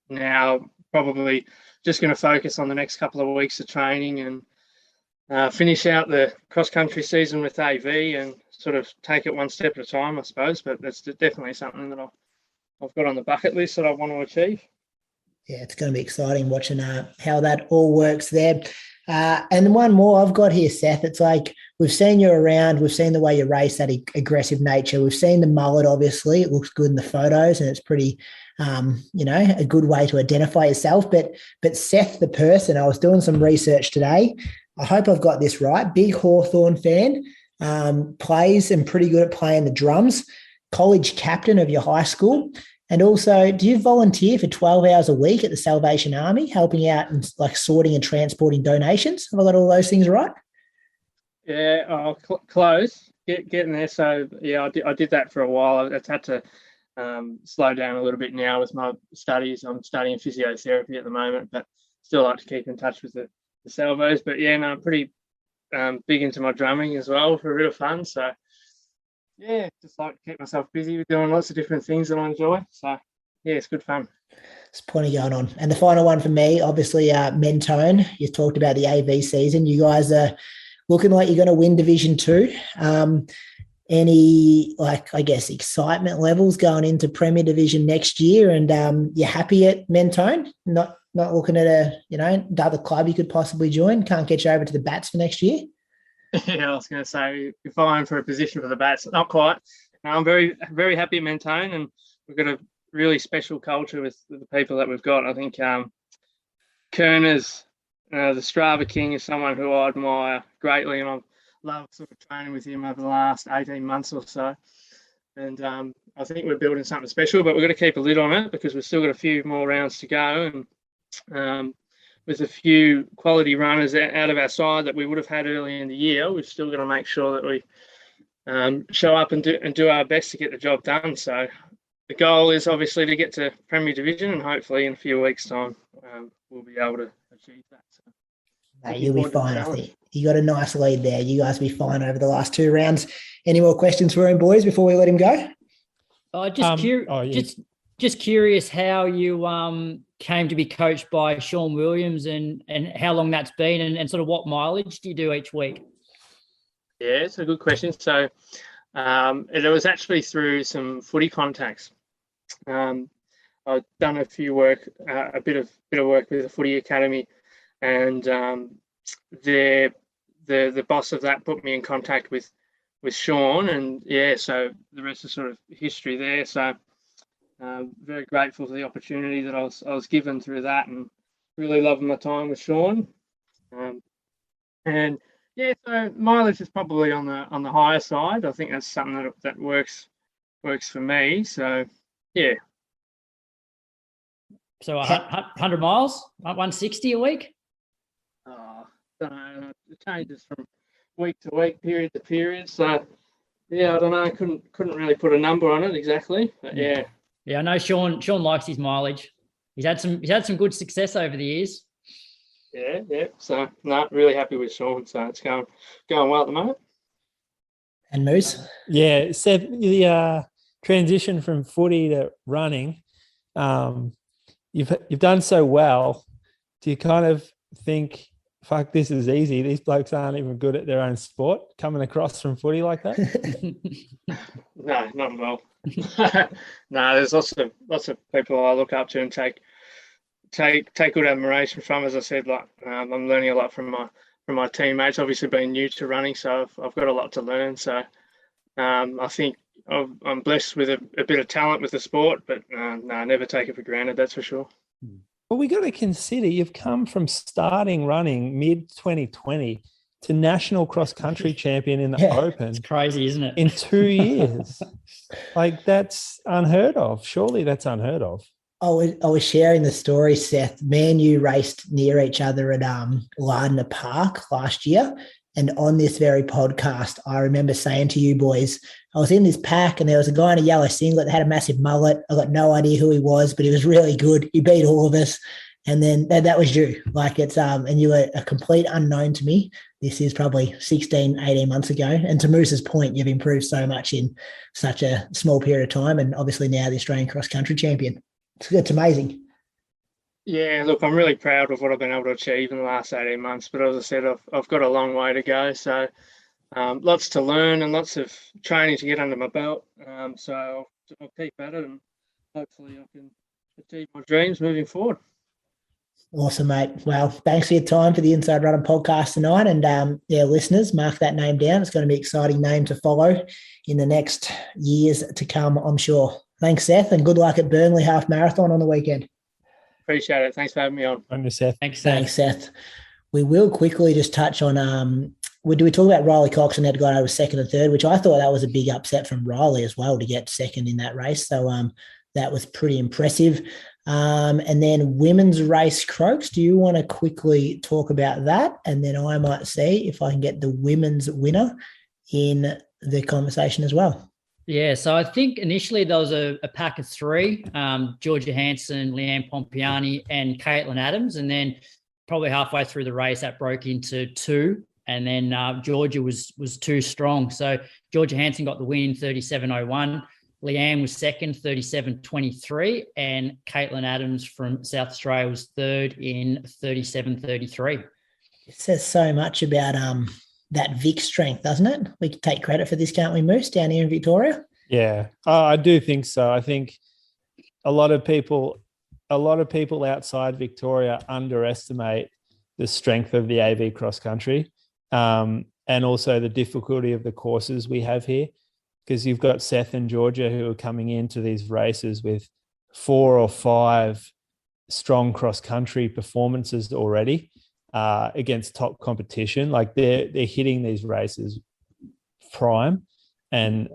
now probably just going to focus on the next couple of weeks of training and finish out the cross-country season with AV and sort of take it one step at a time, I suppose. But that's definitely something that I've got on the bucket list that I want to achieve.
Yeah, it's going to be exciting watching how that all works there. And one more I've got here, Seth. It's like we've seen you around. We've seen the way you race, that aggressive nature. We've seen the mullet, obviously. It looks good in the photos and it's pretty, a good way to identify yourself. But Seth, the person, I was doing some research today. I hope I've got this right. Big Hawthorn fan, plays and pretty good at playing the drums, college captain of your high school. And also, do you volunteer for 12 hours a week at the Salvation Army, helping out and like sorting and transporting donations? Have I got all those things right?
Yeah, close, getting there. So yeah, I did that for a while. I've had to slow down a little bit now with my studies. I'm studying physiotherapy at the moment, but still like to keep in touch with the Salvos. But yeah, no, I'm pretty big into my drumming as well for a bit of fun. So yeah, just like to keep myself busy with doing lots of different things that I enjoy. So yeah, it's good fun.
There's plenty going on. And the final one for me, obviously, Mentone. You talked about the AV season. You guys are looking like you're going to win Division 2. Any, excitement levels going into Premier Division next year? And you're happy at Mentone? Not looking at another club you could possibly join? Can't get you over to the Bats for next year?
Yeah, I was going to say, if I'm for a position for the Bats, not quite. No, I'm very, very happy at Mentone, and we've got a really special culture with the people that we've got. I think Kerner's, the Strava King, is someone who I admire greatly, and I've loved sort of training with him over the last 18 months or so. And I think we're building something special, but we've got to keep a lid on it because we've still got a few more rounds to go. And with a few quality runners out of our side that we would have had early in the year, we've still got to make sure that we show up and do our best to get the job done. So the goal is obviously to get to Premier Division, and hopefully in a few weeks' time we'll be able to achieve that. So,
mate, you'll be fine, I think. You got a nice lead there. You guys will be fine over the last 2 rounds. Any more questions for him, boys, before we let him go?
Just curious how you came to be coached by Sean Williams and how long that's been and sort of what mileage do you do each week?
Yeah, it's a good question. So it was actually through some footy contacts. I've done a bit of work with the footy academy, and the boss of that put me in contact with Sean, and yeah, so the rest is sort of history there. So very grateful for the opportunity that I was given through that, and really loving my time with Sean. And yeah, so mileage is probably on the higher side. I think that's something that works for me. So yeah.
So 100 miles, 160 a week?
I don't know. It changes from week to week, period to period. So yeah, I don't know. I couldn't really put a number on it exactly, but yeah.
Yeah, I know Sean likes his mileage. He's had some good success over the years.
Yeah. So really happy with Sean. So it's going well at the moment.
And Moose?
Yeah, Seth, the transition from footy to running, you've done so well. Do you kind of think, fuck, this is easy? These blokes aren't even good at their own sport, coming across from footy like that?
No, not at all. No, there's lots of people I look up to and take good admiration from. As I said, like I'm learning a lot from my teammates. Obviously, being new to running, so I've got a lot to learn. So I think I'm blessed with a bit of talent with the sport, but no, never take it for granted, that's for sure.
Well, we got to consider you've come from starting running mid-2020 to national cross-country champion in the Open.
It's crazy, isn't it?
In 2 years. Like, that's unheard of. Surely that's unheard of.
I was sharing the story, Seth. Me and you raced near each other at Lardner Park last year. And on this very podcast, I remember saying to you boys, I was in this pack and there was a guy in a yellow singlet that had a massive mullet. I got no idea who he was, but he was really good. He beat all of us. And then that was you. Like, it's and you were a complete unknown to me. This is probably 16, 18 months ago. And to Moose's point, you've improved so much in such a small period of time. And obviously now the Australian cross-country champion. It's amazing.
Yeah, look, I'm really proud of what I've been able to achieve in the last 18 months. But as I said, I've got a long way to go. So lots to learn and lots of training to get under my belt. So I'll keep at it and hopefully I can achieve my dreams moving forward.
Awesome, mate. Well, thanks for your time for the Inside Running podcast tonight. And listeners, mark that name down. It's going to be an exciting name to follow in the next years to come, I'm sure. Thanks, Seth, and good luck at Burnley Half Marathon on the weekend.
Appreciate it. Thanks for having me on.
Thanks, Seth.
Thanks, Seth. We will quickly just touch on we talk about Riley Cox and that guy over second and third, which I thought that was a big upset from Riley as well to get second in that race. So that was pretty impressive. And then women's race, Croaks, do you want to quickly talk about that? And then I might see if I can get the women's winner in the conversation as well.
Yeah, so I think initially there was a pack of three, Georgia Hansen, Leanne Pompiani, and Caitlin Adams. And then probably halfway through the race, that broke into two. And then Georgia was too strong. So Georgia Hansen got the win in 37.01. Leanne was second, 37.23. And Caitlin Adams from South Australia was third in 37.33.
It says so much about that Vic strength, doesn't it? We can take credit for this, can't we, Moose, down here in Victoria?
Yeah, I do think so. I think a lot of people outside Victoria underestimate the strength of the AV cross country, and also the difficulty of the courses we have here, because you've got Seth and Georgia who are coming into these races with 4 or 5 strong cross country performances already. Against top competition, like they're hitting these races prime and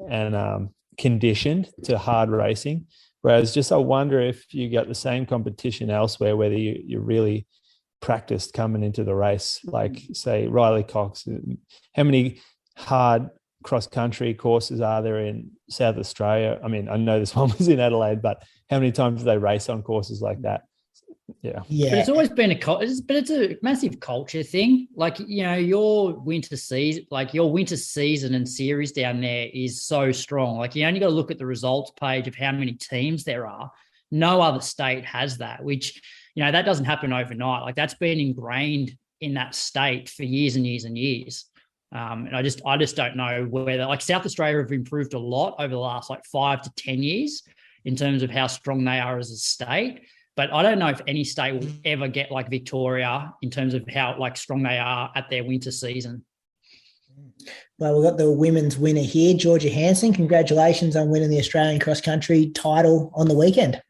conditioned to hard racing. Whereas I wonder if you got the same competition elsewhere, whether you really practiced coming into the race, like say Riley Cox. How many hard cross country courses are there in South Australia? I mean, I know this one was in Adelaide, but how many times do they race on courses like that? Yeah.
But it's always been it's a massive culture thing. Like, your winter season and series down there is so strong. Like, you only got to look at the results page of how many teams there are. No other state has that, which, that doesn't happen overnight. Like, that's been ingrained in that state for years and years and years. And I just don't know whether, like, South Australia have improved a lot over the last 5 to 10 years in terms of how strong they are as a state. But I don't know if any state will ever get like Victoria in terms of how strong they are at their winter season.
Well, we've got the women's winner here, Georgia Hansen. Congratulations on winning the Australian cross country title on the weekend.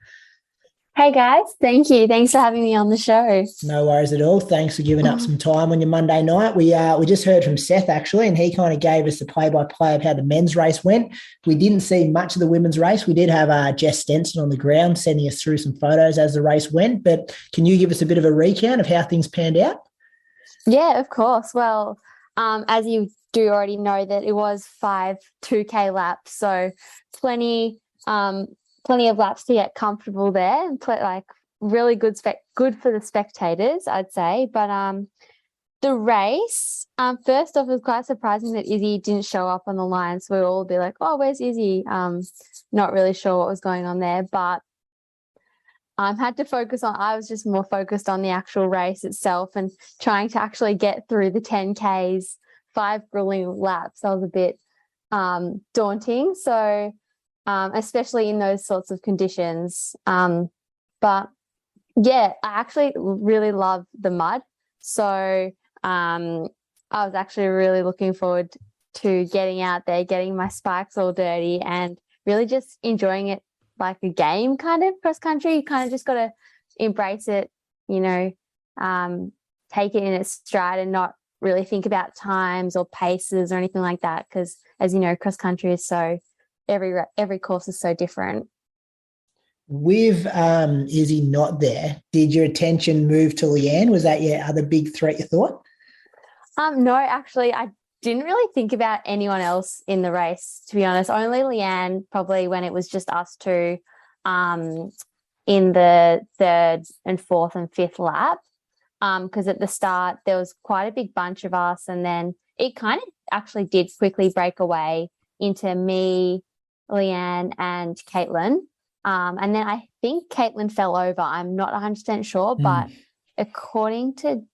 Hey guys, thank you. Thanks for having me on the show.
No worries at all. Thanks for giving up some time on your Monday night. We just heard from Seth actually, and he kind of gave us the play-by-play of how the men's race went. We didn't see much of the women's race. We did have Jess Stenson on the ground sending us through some photos as the race went. But can you give us a bit of a recount of how things panned out?
Yeah, of course. Well, as you do already know, that it was 5 2K laps, so plenty of laps to get comfortable there, and really good for the spectators, I'd say. But the race, first off, it was quite surprising that Izzy didn't show up on the line. So we all all be like, "Oh, where's Izzy?" Not really sure what was going on there, but I was just more focused on the actual race itself and trying to actually get through the 10Ks, 5 grueling laps. That was a bit daunting. So. Especially in those sorts of conditions. But yeah, I actually really love the mud. So I was actually really looking forward to getting out there, getting my spikes all dirty and really just enjoying it like a game kind of cross country. You kind of just got to embrace it, you know, take it in its stride and not really think about times or paces or anything like that. Because as you know, cross country is so, every course is so different.
With Izzy not there, did your attention move to Leanne? Was that your other big threat, you thought?
No, actually, I didn't really think about anyone else in the race, to be honest. Only Leanne, probably when it was just us two in the third and fourth and fifth lap. Because at the start, there was quite a big bunch of us, and then it kind of actually did quickly break away into me, Leanne, and Caitlin. And then I think Caitlin fell over. I'm not 100% sure, but according to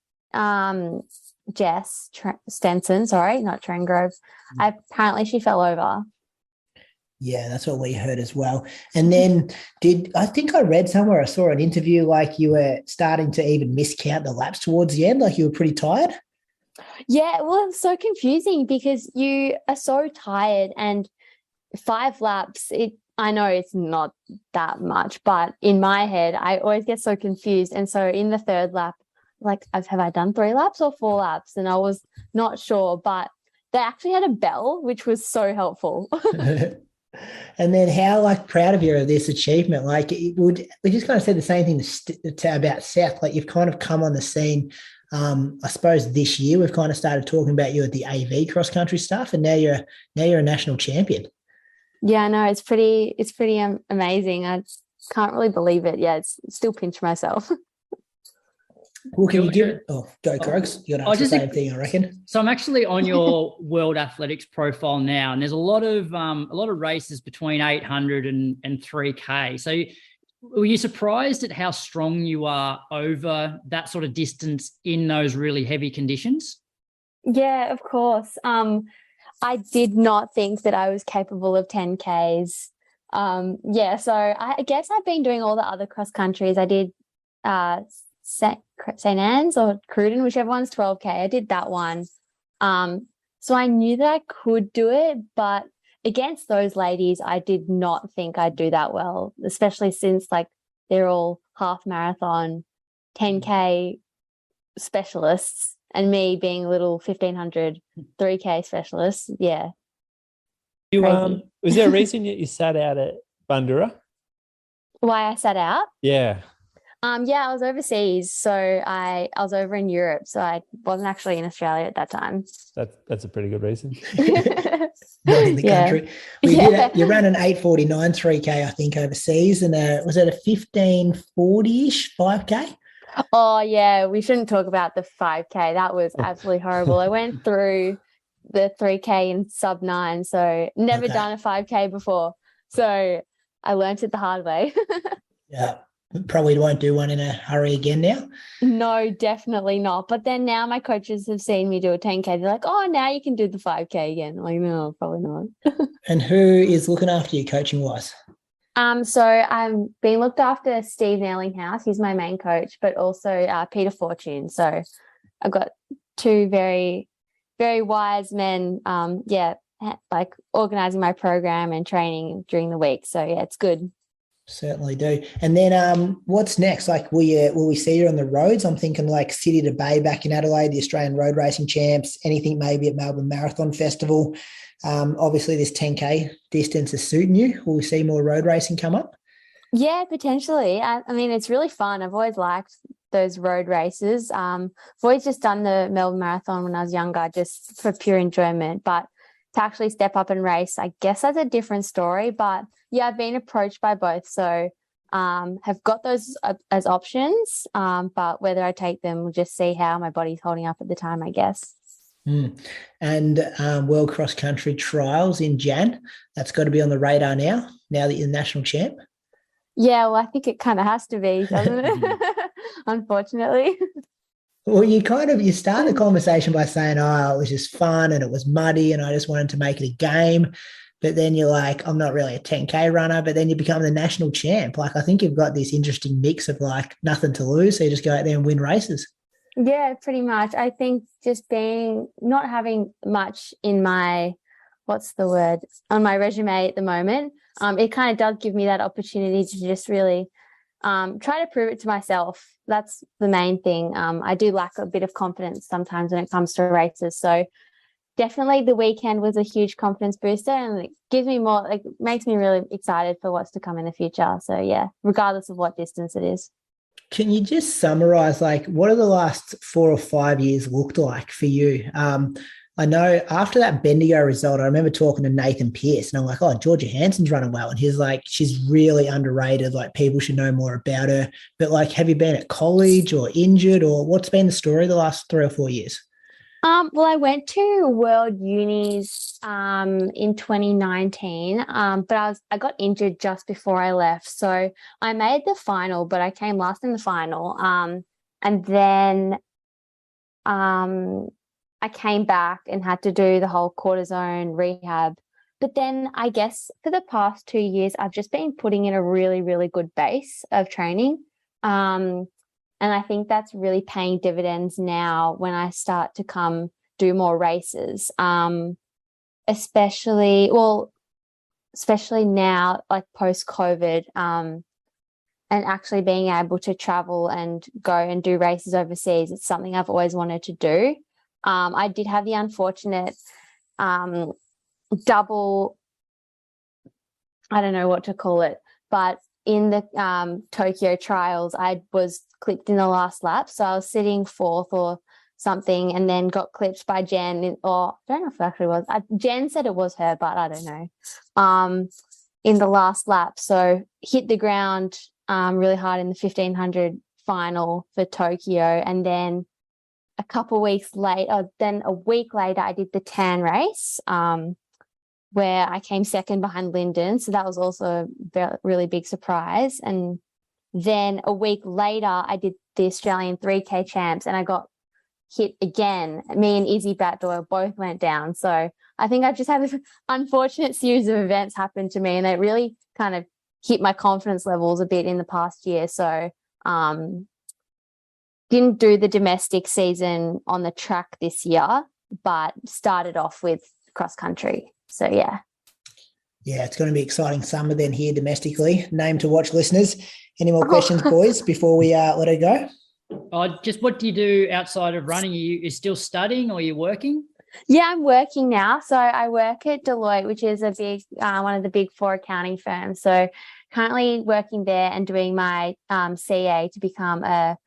Jess Stenson, sorry, not Trengrove, apparently she fell over.
Yeah, that's what we heard as well. And then I think I read somewhere, I saw an interview like you were starting to even miscount the laps towards the end, like you were pretty tired?
Yeah, well, it's so confusing because you are so tired and 5 laps, I know it's not that much, but in my head, I always get so confused. And so in the third lap, like, have I done 3 laps or 4 laps? And I was not sure, but they actually had a bell, which was so helpful.
And then how proud of you of this achievement? We just kind of said the same thing about Seth. Like, you've kind of come on the scene. I suppose this year we've kind of started talking about you at the AV cross country stuff, and now you're a national champion.
Yeah, no, it's pretty amazing. I can't really believe it. Yeah, it's still pinch myself.
Well, can you give? Oh, go Croaks. You're gonna ask the same thing, I reckon.
So I'm actually on your World Athletics profile now, and there's a lot of races between 800 and 3K. So were you surprised at how strong you are over that sort of distance in those really heavy conditions?
Yeah, of course. I did not think that I was capable of 10Ks. So I guess I've been doing all the other cross countries. I did St. Anne's or Cruden, whichever one's 12K. I did that one. So I knew that I could do it, but against those ladies, I did not think I'd do that well, especially since they're all half marathon, 10K specialists, and me being a little 1500 3K specialist. Yeah.
Was there a reason you sat out at Bundoora?
Why I sat out?
Yeah.
I was overseas, so I was over in Europe, so I wasn't actually in Australia at that time.
That's a pretty good reason.
Not in the country. You ran an 8:49 3K, I think, overseas, and was it a 15:40-ish 5K?
Oh yeah, we shouldn't talk about the 5K. That was absolutely horrible. I went through the 3K in sub 9, so never done a 5K before, so I learnt it the hard way.
Yeah. Probably won't do one in a hurry again now.
No, definitely not. But then now my coaches have seen me do a 10K. They're like, oh, now you can do the 5K again. I'm like, no, probably not.
And who is looking after you coaching-wise?
So I'm being looked after Steve Nailinghouse. He's my main coach, but also Peter Fortune. So I've got 2 very, very wise men, organising my program and training during the week. So, yeah, it's good.
Certainly do. And then what's next? Will we see you on the roads? I'm thinking City to Bay back in Adelaide, the Australian Road Racing Champs, anything maybe at Melbourne Marathon Festival. Obviously, this 10K distance is suiting you. Will we see more road racing come up?
Yeah, potentially. I mean, it's really fun. I've always liked those road races. I've always just done the Melbourne Marathon when I was younger, just for pure enjoyment. But to actually step up and race, I guess that's a different story. But yeah, I've been approached by both. So have got those as options. But whether I take them, we'll just see how my body's holding up at the time, I guess.
And World Cross Country Trials in Jan. That's got to be on the radar now that you're the national champ.
Yeah, well, I think it kind of has to be, doesn't it? Unfortunately.
Well, you start the conversation by saying, it was just fun and it was muddy and I just wanted to make it a game. But then you're like, I'm not really a 10K runner, but then you become the national champ. I think you've got this interesting mix of nothing to lose. So you just go out there and win races.
Yeah, pretty much. I think just not having much in my, on my resume at the moment, it kind of does give me that opportunity to just really try to prove it to myself. That's the main thing. I do lack a bit of confidence sometimes when it comes to races. So definitely the weekend was a huge confidence booster, and it gives me more, like, makes me really excited for what's to come in the future. So yeah, regardless of what distance it is.
Can you just summarize, like, what have the last 4 or 5 years looked like for you? I know after that Bendigo result, I remember talking to Nathan Pearce, and I'm like, oh, Georgia Hansen's running well. And he's like, she's really underrated. Like, people should know more about her. But, like, have you been at college or injured, or what's been the story the last 3 or 4 years?
Well, I went to World Unis in 2019, but I got injured just before I left. So I made the final, but I came last in the final. And then I came back and had to do the whole cortisone rehab. But then I guess for the past 2 years, I've just been putting in a really, really good base of training. And I think that's really paying dividends now when I start to come do more races, especially now, like post-COVID, and actually being able to travel and go and do races overseas. It's something I've always wanted to do. I did have the unfortunate double, I don't know what to call it, but in the Tokyo trials, I was clipped in the last lap. So I was sitting fourth or something, and then got clipped by Jen, or I don't know if it actually was. Jen said it was her, but I don't know. In the last lap. So hit the ground really hard in the 1500 final for Tokyo. And then a week later, I did the tan race, where I came second behind Lyndon. So that was also a really big surprise. And then a week later, I did the Australian 3K champs, and I got hit again. Me and Izzy Batdoyle both went down. So I think I've just had this unfortunate series of events happen to me, and it really kind of hit my confidence levels a bit in the past year. So didn't do the domestic season on the track this year, but started off with cross country. So yeah.
Yeah, it's going to be exciting summer then here domestically. Name to watch, listeners. Any more questions, boys, before we let her go?
Just what do you do outside of running? Are you still studying, or are you working?
Yeah, I'm working now. So I work at Deloitte, which is a big one of the big four accounting firms. So currently working there and doing my CA to become a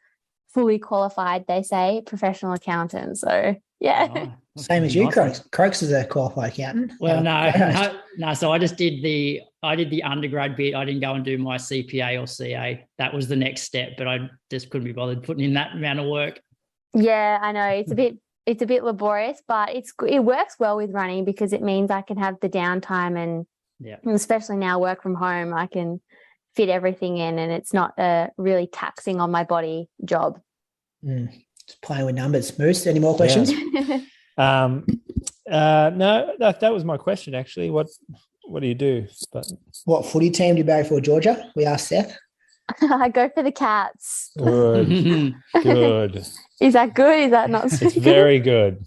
fully qualified, they say, professional accountant. So yeah.
Oh,
same as you, Croaks is a qualified accountant.
Well, no. So I just did the undergrad bit. I didn't go and do my CPA or CA. That was the next step, but I just couldn't be bothered putting in that amount of work.
Yeah, I know it's a bit laborious, but it works well with running because it means I can have the downtime, and especially now work from home, I can fit everything in, and it's not a really taxing on my body job.
Just playing with numbers. Moose, any more questions?
No, that was my question actually. What do you do? But
what footy team do you barrack for, Georgia? We asked Seth.
I go for the Cats.
Good. Good.
Is that good? Is that not?
It's very good.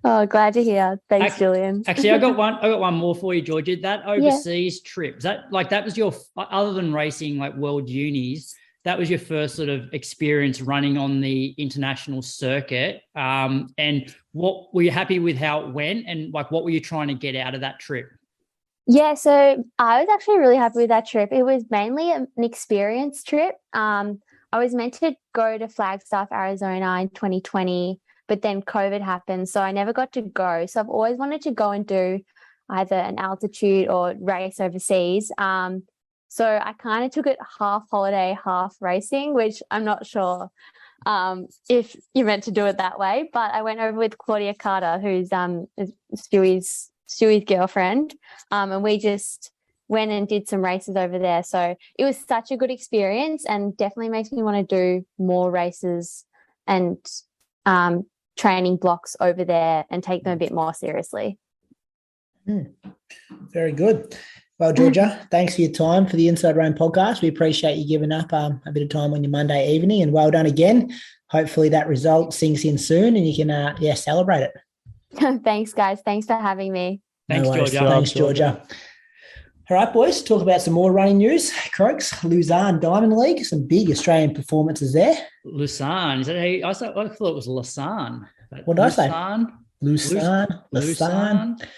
Oh, glad to hear. Thanks, Julian.
Actually, I got one more for you, Georgia. That overseas trip, that was your, other than racing like World Unis, that was your first sort of experience running on the international circuit. And what were you happy with how it went, and like what were you trying to get out of that trip?
Yeah, so I was actually really happy with that trip. It was mainly an experience trip. I was meant to go to Flagstaff, Arizona in 2020, but then COVID happened, so I never got to go. So I've always wanted to go and do either an altitude or race overseas. So I kind of took it half holiday, half racing, which I'm not sure if you're meant to do it that way. But I went over with Claudia Carter, who's Stewie's girlfriend, and we just went and did some races over there. So it was such a good experience, and definitely makes me want to do more races and training blocks over there and take them a bit more seriously.
Very good. Well, Georgia, thanks for your time for the Inside Run podcast. We appreciate you giving up a bit of time on your Monday evening, and well done again. Hopefully that result sinks in soon and you can, celebrate it.
Thanks, guys. Thanks for having me.
Thanks, Georgia.
Thanks, Georgia. All right, boys, talk about some more running news. Croaks, Luzerne Diamond League, some big Australian performances there.
Lucerne. Is that how I thought it was Lausanne.
What did I say? Lucerne.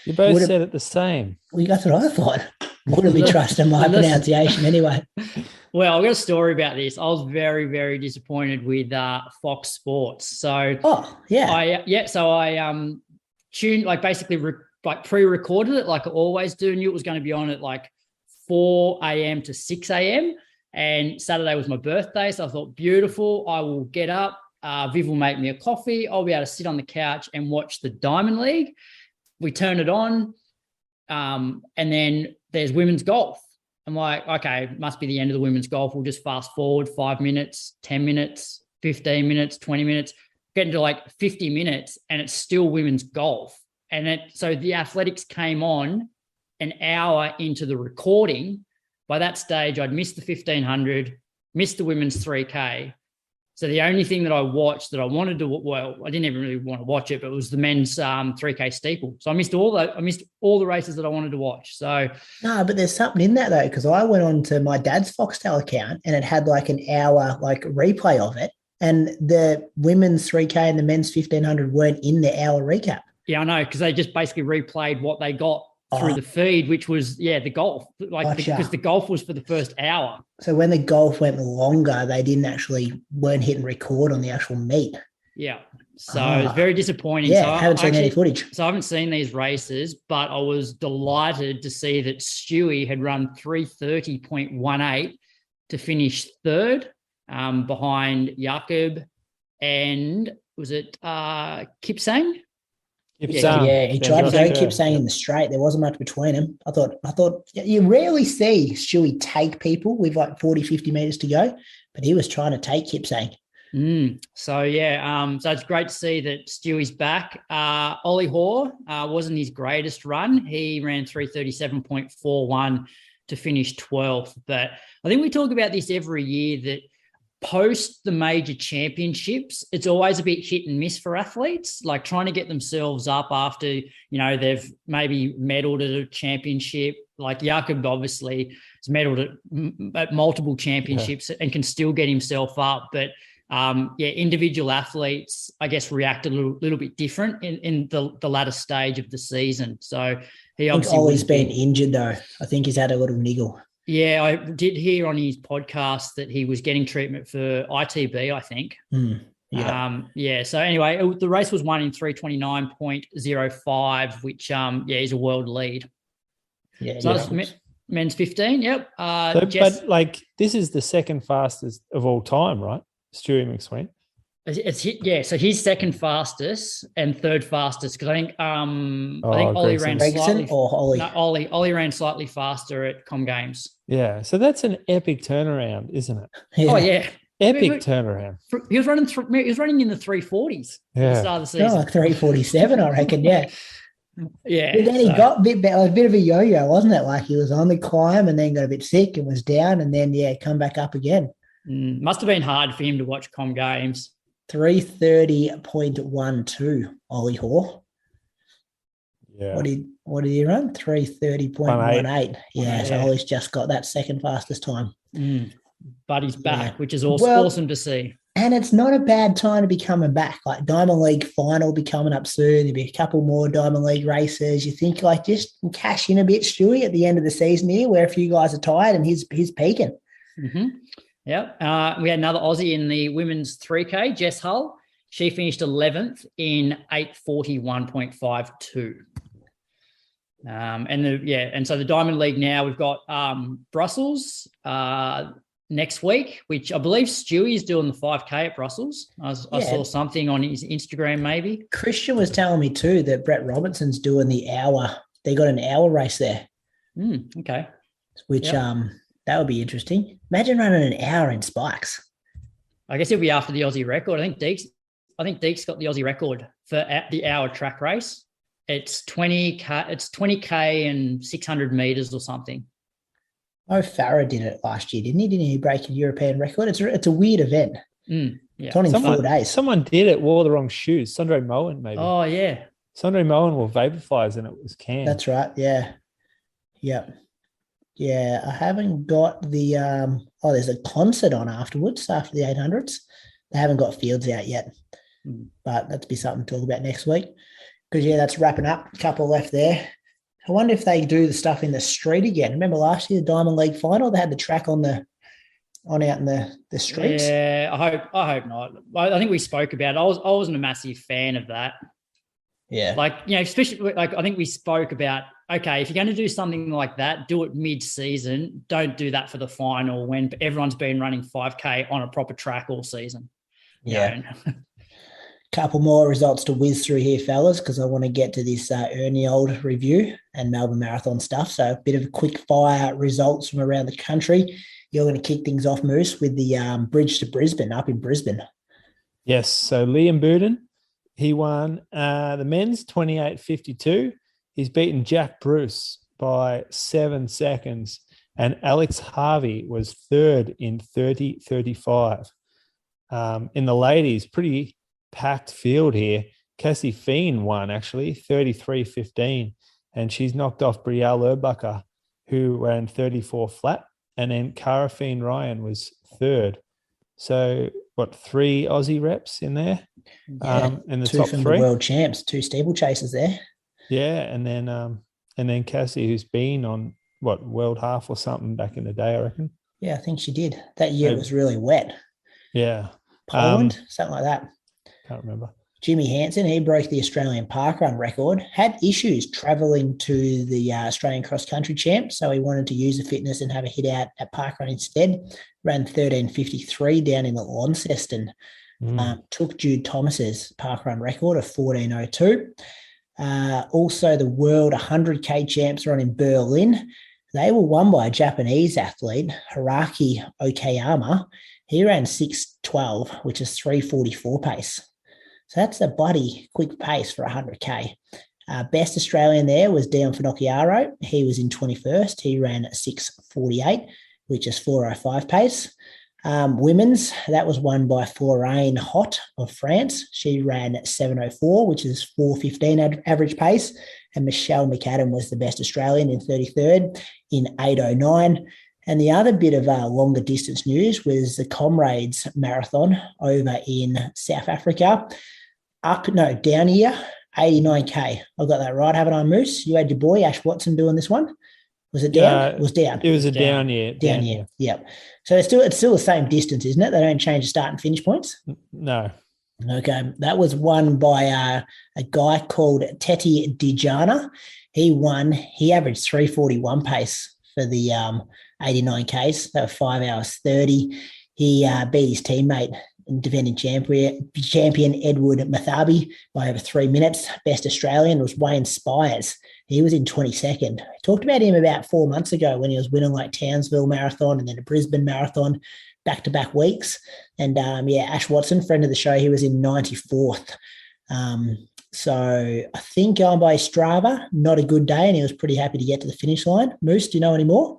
You both said it the same.
Well, that's what I thought. Wouldn't be trusting my pronunciation anyway.
Well, I've got a story about this. I was very, very disappointed with Fox Sports. So, I tuned, pre-recorded it like I always do. Knew it was going to be on at like 4 a.m. to 6 a.m. And Saturday was my birthday. So I thought, beautiful. I will get up. Viv will make me a coffee. I'll be able to sit on the couch and watch the Diamond League. We turn it on. And then there's women's golf. I'm like, okay, must be the end of the women's golf. We'll just fast forward 5 minutes, 10 minutes, 15 minutes, 20 minutes, get into like 50 minutes, and it's still women's golf. And so the athletics came on an hour into the recording. By that stage, I'd missed the 1500, missed the women's 3K. So the only thing that I watched that I wanted to, I didn't even really want to watch it, but it was the men's 3K steeple. So I missed all the races that I wanted to watch. So
no, but there's something in that though, because I went on to my dad's Foxtel account and it had like an hour like replay of it, and the women's 3K and the men's 1500 weren't in the hour recap.
Yeah, I know, because they just basically replayed what they got through the feed, which was, the golf. Because the golf was for the first hour.
So when the golf went longer, they weren't hitting record on the actual meet.
Yeah. So it was very disappointing.
Yeah,
so
I haven't seen any footage.
So I haven't seen these races, but I was delighted to see that Stewie had run 3:30.18 to finish third behind Jakob and was it Kipsang?
Yeah, he tried to go Kipsang in the straight. There wasn't much between them. I thought you rarely see Stewie take people with like 40, 50 metres to go, but he was trying to take Kipsang.
So it's great to see that Stewie's back. Ollie Hoare wasn't his greatest run. He ran 3:37.41 to finish 12th. But I think we talk about this every year that post the major championships, it's always a bit hit and miss for athletes, like trying to get themselves up after, they've maybe medalled at a championship. Like Jakob obviously has medalled at multiple championships and can still get himself up. But individual athletes, I guess, react a little bit different in the latter stage of the season. So he obviously
Ollie's been injured though. I think he's had a little niggle.
Yeah, I did hear on his podcast that he was getting treatment for ITB, I think. So anyway, the race was won in 3:29.05, which, is a world lead. Yeah. So that's men's 15, yep.
But this is the second fastest of all time, right? Stewie McSween.
So he's second fastest and third fastest because I think Ollie ran slightly. Ollie ran slightly faster at Com Games.
Yeah, so that's an epic turnaround, isn't it?
Yeah. Oh yeah,
epic turnaround.
He was running in the 340s at the start of the season.
Like 347, I reckon. Yeah.
Yeah.
But then he got a bit of a yo-yo, wasn't it? Like he was on the climb and then got a bit sick and was down and then come back up again.
Must have been hard for him to watch Com Games.
3:30.12, Ollie Hoare.
Yeah.
What did he run? 3:30.18. Yeah, so Ollie's just got that second fastest time.
But he's back, which is awesome to see.
And it's not a bad time to be coming back. Like Diamond League final will be coming up soon. There'll be a couple more Diamond League races. You think just cash in a bit, Stewie, at the end of the season here, where a few guys are tired and he's peaking.
Mm-hmm. Yep. We had another Aussie in the women's 3K, Jess Hull. She finished 11th in 8:41.52. And so the Diamond League now, we've got Brussels next week, which I believe Stewie is doing the 5K at Brussels. I saw something on his Instagram maybe.
Christian was telling me too that Brett Robertson's doing the hour. They got an hour race there.
Okay.
Which that would be interesting. Imagine running an hour in spikes.
I guess it'll be after the Aussie record. I think Deeks got the Aussie record for the hour track race. It's 20K. It's 20K and 600 meters or something.
Oh, Farah did it last year, didn't he? Didn't he break a European record? It's a weird event.
Yeah.
It's on in 4 days.
Someone did it, wore the wrong shoes. Sondre Moen, maybe.
Oh, yeah.
Sondre Moen wore Vaporflies and it was canned.
That's right. Yeah. Yep. Yeah. I haven't got the there's a concert on afterwards, after the 800s. They haven't got fields out yet. But that'd be something to talk about next week. Because, yeah, that's wrapping up. A couple left there. I wonder if they do the stuff in the street again. Remember last year, the Diamond League final, they had the track out in the streets.
Yeah, I hope not. I think we spoke about it. I wasn't a massive fan of that.
Yeah.
Especially I think we spoke about, okay, if you're going to do something like that, do it mid-season. Don't do that for the final when everyone's been running 5K on a proper track all season.
Yeah. Couple more results to whiz through here, fellas, because I want to get to this Ernie Old review and Melbourne Marathon stuff. So a bit of quick fire results from around the country. You're going to kick things off, Moose, with the Bridge to Brisbane up in Brisbane.
Yes. So Liam Buden, he won the men's 28.52. He's beaten Jack Bruce by 7 seconds. And Alex Harvey was third in 30.35. In the ladies, pretty packed field here. Cassie Feen won, actually, 33.15. And she's knocked off Brielle Erbucker, who ran 34 flat. And then Cara Feen Ryan was third. So, 3 Aussie reps in there?
Yeah,
in the
2
top
from
3.
The world champs, 2 steeplechasers there.
Yeah, and then Cassie, who's been on, world half or something back in the day, I reckon.
Yeah, I think she did. That year it was really wet.
Yeah.
Poland, something like that.
Can't remember.
Jimmy Hansen, he broke the Australian parkrun record, had issues travelling to the Australian cross-country champ, so he wanted to use the fitness and have a hit out at parkrun instead. Ran 13.53 down in Launceston. Took Jude Thomas's parkrun record of 14.02. Also, the world 100K champs are on in Berlin. They were won by a Japanese athlete, Hiraki Okayama. He ran 6.12, which is 3.44 pace. So that's a bloody quick pace for 100K. Best Australian there was Dion Finocchiaro. He was in 21st. He ran 6.48, which is 4.05 pace. Women's, that was won by Florine Hot of France. She ran 7.04, which is 4.15 average pace. And Michelle McAdam was the best Australian in 33rd in 8.09. And the other bit of longer distance news was the Comrades Marathon over in South Africa. Down here, 89K. I got that right, haven't I, Moose? You had your boy Ash Watson doing this one. Was it down? It was down.
It was a down year.
Down year. Yep. So it's still the same distance, isn't it? They don't change the start and finish points.
No.
Okay. That was won by a guy called Teti Dijana. He won. He averaged 3.41 pace for the 89Ks. That was 5 hours 30. He beat his teammate, defending champion Edward Mathabi by over 3 minutes. Best Australian was Wayne Spires. He was in 22nd. I talked about him about 4 months ago when he was winning like Townsville Marathon and then a Brisbane Marathon back-to-back weeks. And Ash Watson, friend of the show, he was in 94th. So I think going by Strava, not a good day, and he was pretty happy to get to the finish line. Moose, do you know any more?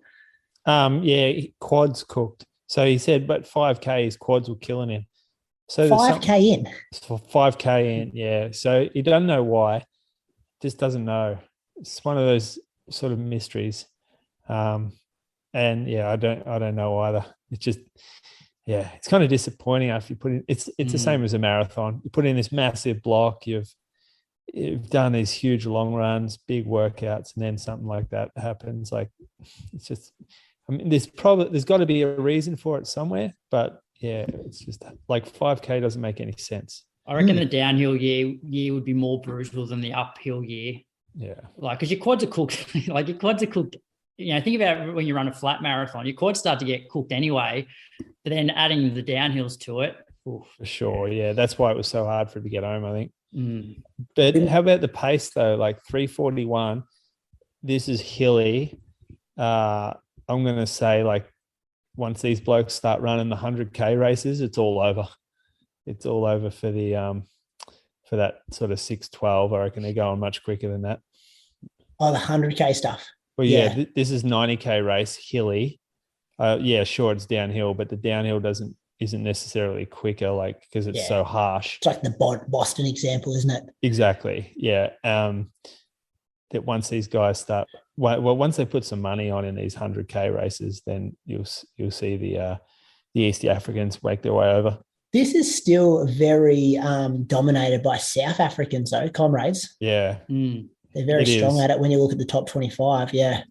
Quads cooked. So he said, but 5K, his quads were killing him. So
5K in?
5K in, yeah. So he doesn't know why. Just doesn't know. It's one of those sort of mysteries. And I don't know either. It's just, it's kind of disappointing after you put in. It's the same as a marathon. You put in this massive block. You've done these huge long runs, big workouts, and then something like that happens. Like, it's just, I mean, there's got to be a reason for it somewhere, but it's just like 5K doesn't make any sense.
I reckon the downhill year would be more brutal than the uphill year.
Yeah.
Like, because your quads are cooked. Think about it when you run a flat marathon, your quads start to get cooked anyway, but then adding the downhills to it. Oof.
For sure. Yeah. That's why it was so hard for him to get home, I think. But how about the pace though? Like 3:41, this is hilly. I'm going to say, like, once these blokes start running the 100K races, it's all over. It's all over for the for that sort of 6:12. I reckon they're going much quicker than that.
Oh, the 100K stuff.
Well, yeah. This is 90K race, hilly. Sure, it's downhill, but the downhill isn't necessarily quicker, like, because it's so harsh.
It's like the Boston example, isn't it?
Exactly. Yeah. That once these guys start, once they put some money on in these 100K races, then you'll see the East Africans make their way over.
This is still very dominated by South Africans, though, comrades.
Yeah.
They're very strong at it when you look at the top 25. Yeah.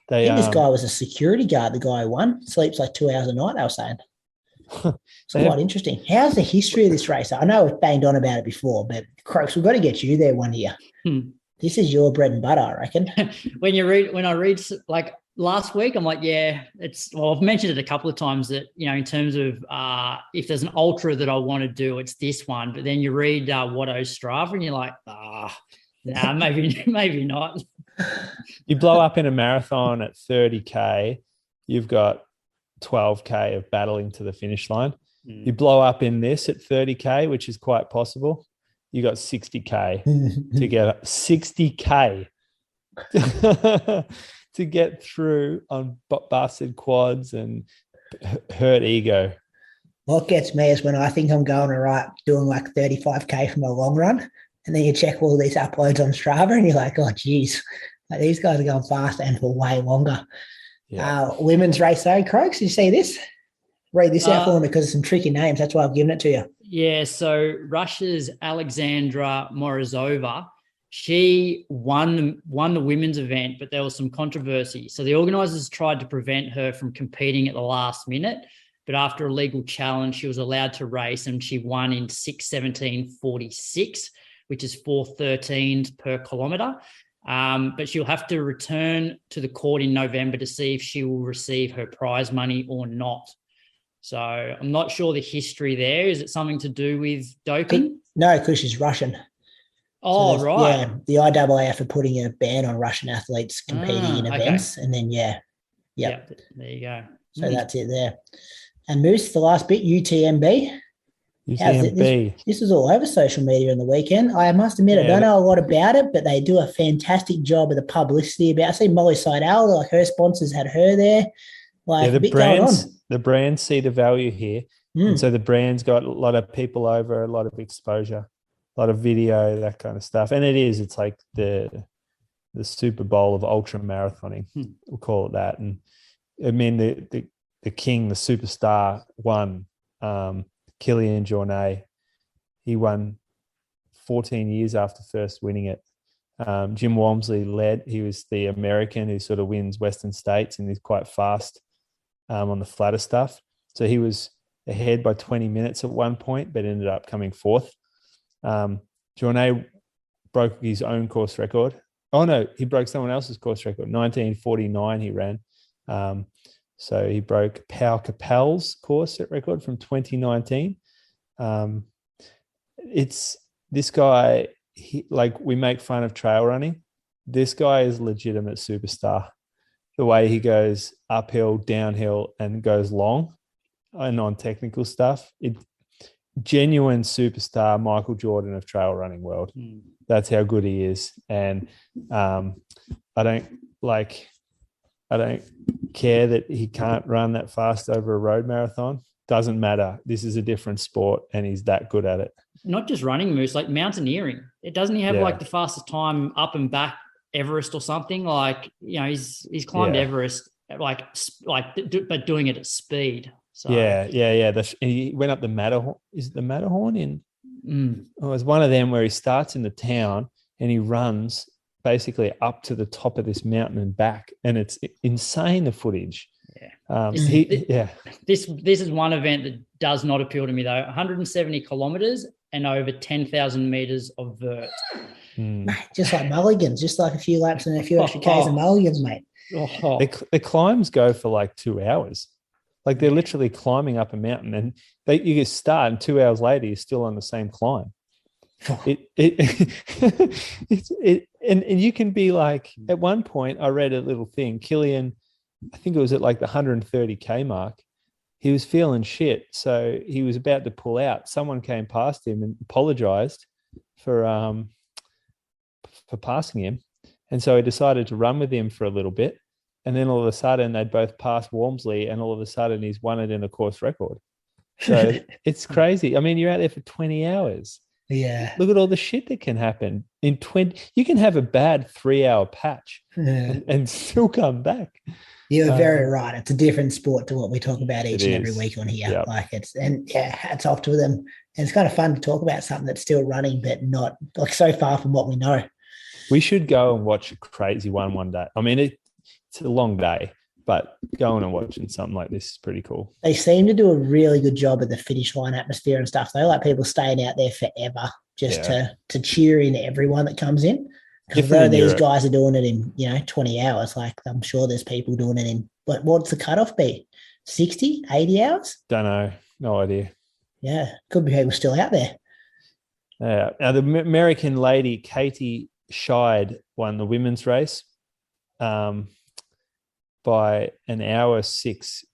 I
think this guy was a security guard, the guy who won. Sleeps like 2 hours a night, they were saying. It's quite interesting. How's the history of this race? I know we've banged on about it before, but Croaks, we've got to get you there one year. This is your bread and butter, I reckon.
When I read, like last week, I'm like, I've mentioned it a couple of times that, in terms of if there's an ultra that I want to do, it's this one. But then you read Watto's Strava and you're like, maybe not.
You blow up in a marathon at 30K, you've got 12K of battling to the finish line. You blow up in this at 30K, which is quite possible. You got 60K together. 60K to get through on busted quads and hurt ego.
What gets me is when I think I'm going all right, doing like 35K from a long run, and then you check all these uploads on Strava and you're like, oh, geez, like, these guys are going fast and for way longer. Yeah. Women's race, though, Croaks, did you see this? Read this out for me because of some tricky names. That's why I've given it to you.
Yeah, so Russia's Alexandra Morozova, she won the women's event, but there was some controversy. So the organisers tried to prevent her from competing at the last minute, but after a legal challenge, she was allowed to race and she won in 6:17.46, which is 4:13 per kilometre. But she'll have to return to the court in November to see if she will receive her prize money or not. So I'm not sure the history there. Is it something to do with doping?
No, because she's Russian.
Oh, right.
Yeah, the IAAF are putting a ban on Russian athletes competing in events. Okay. And then, there
you go.
So that's it there. And Moose, the last bit, UTMB. This was all over social media on the weekend. I must admit, I don't know a lot about it, but they do a fantastic job of the publicity about it. I see Molly Seidel, like her sponsors had her there. Like
the brands see the value here. And so the brands got a lot of people over, a lot of exposure, a lot of video, that kind of stuff. And it's like the Super Bowl of ultra marathoning. We'll call it that. And I mean, the king, the superstar won, Julian. He won 14 years after first winning it. Jim Walmsley led. He was the American who sort of wins Western States and he's quite fast on the flatter stuff. So he was ahead by 20 minutes at one point, but ended up coming fourth. Journet broke his own course record. Oh, no, he broke someone else's course record. 1949 he ran. So he broke Pau Capel's course record from 2019. It's this guy, we make fun of trail running. This guy is legitimate superstar. The way he goes uphill, downhill, and goes long and on technical stuff. Genuine superstar Michael Jordan of trail running world. That's how good he is. And I don't care that he can't run that fast over a road marathon. Doesn't matter. This is a different sport and he's that good at it.
Not just running, Moose, like mountaineering. It doesn't he have like the fastest time up and back Everest or something? Like, he's climbed Everest but doing it at speed. So he went up the Matterhorn. Is it the Matterhorn in? Oh, it's one of them where he starts in the town and he runs basically up to the top of this mountain and back, and it's insane, the footage. This is one event that does not appeal to me though. 170 kilometers and over 10,000 meters of vert.
Just like mulligans, just like a few laps and a few extra Ks of mulligans, mate.
The climbs go for like 2 hours. Like they're literally climbing up a mountain, and you get start, and 2 hours later you're still on the same climb. And you can be like, at one point I read a little thing, Julian, I think it was at like the 130K mark, he was feeling shit, so he was about to pull out. Someone came past him and apologized, for passing him. And so he decided to run with him for a little bit. And then all of a sudden they'd both passed Walmsley, and all of a sudden he's won it in a course record. So it's crazy. I mean, you're out there for 20 hours.
Yeah.
Look at all the shit that can happen in 20. You can have a bad 3-hour patch and still come back.
You're very right. It's a different sport to what we talk about each and every week on here.
Yep.
Like hats off to them. And it's kind of fun to talk about something that's still running, but not like so far from what we know.
We should go and watch a crazy one day. I mean, it's a long day, but going and watching something like this is pretty cool.
They seem to do a really good job at the finish line atmosphere and stuff. They like people staying out there forever just to cheer in everyone that comes in. Because though these guys are doing it in, 20 hours, like I'm sure there's people doing it in, but what's the cutoff be? 60, 80 hours?
Don't know. No idea.
Yeah. Could be people still out there.
Yeah. Now, the American lady, Katie Scheid, won the women's race by an hour 6.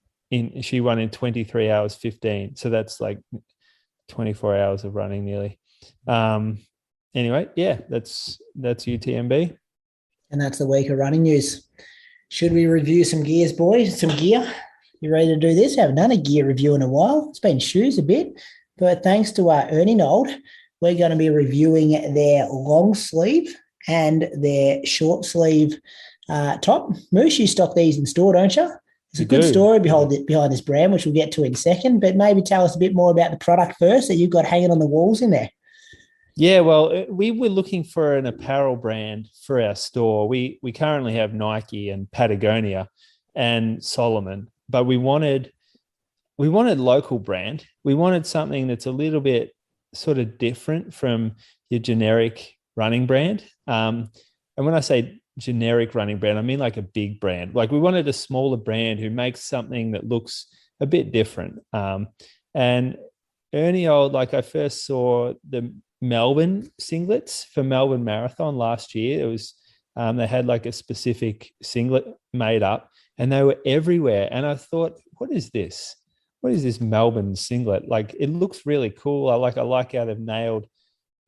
She won in 23 hours 15. So that's like 24 hours of running nearly. Anyway, yeah, that's UTMB.
And that's the week of running news. Should we review some gears, boys? Some gear? You ready to do this? I haven't done a gear review in a while. It's been shoes a bit. But thanks to Ernie Nold, we're going to be reviewing their long sleeve and their short sleeve top. Moose, you stock these in store, don't you? There's a good story behind this brand, which we'll get to in a second. But maybe tell us a bit more about the product first that you've got hanging on the walls in there.
Yeah, well, we were looking for an apparel brand for our store. We currently have Nike and Patagonia and Solomon, but we wanted local brand. We wanted something that's a little bit sort of different from your generic running brand. And when I say generic running brand, I mean like a big brand. Like we wanted a smaller brand who makes something that looks a bit different. And Ernie Old, like I first saw the Melbourne singlets for Melbourne Marathon last year. It was they had like a specific singlet made up, and they were everywhere. And I thought, what is this? What is this Melbourne singlet? Like it looks really cool. I like how they've nailed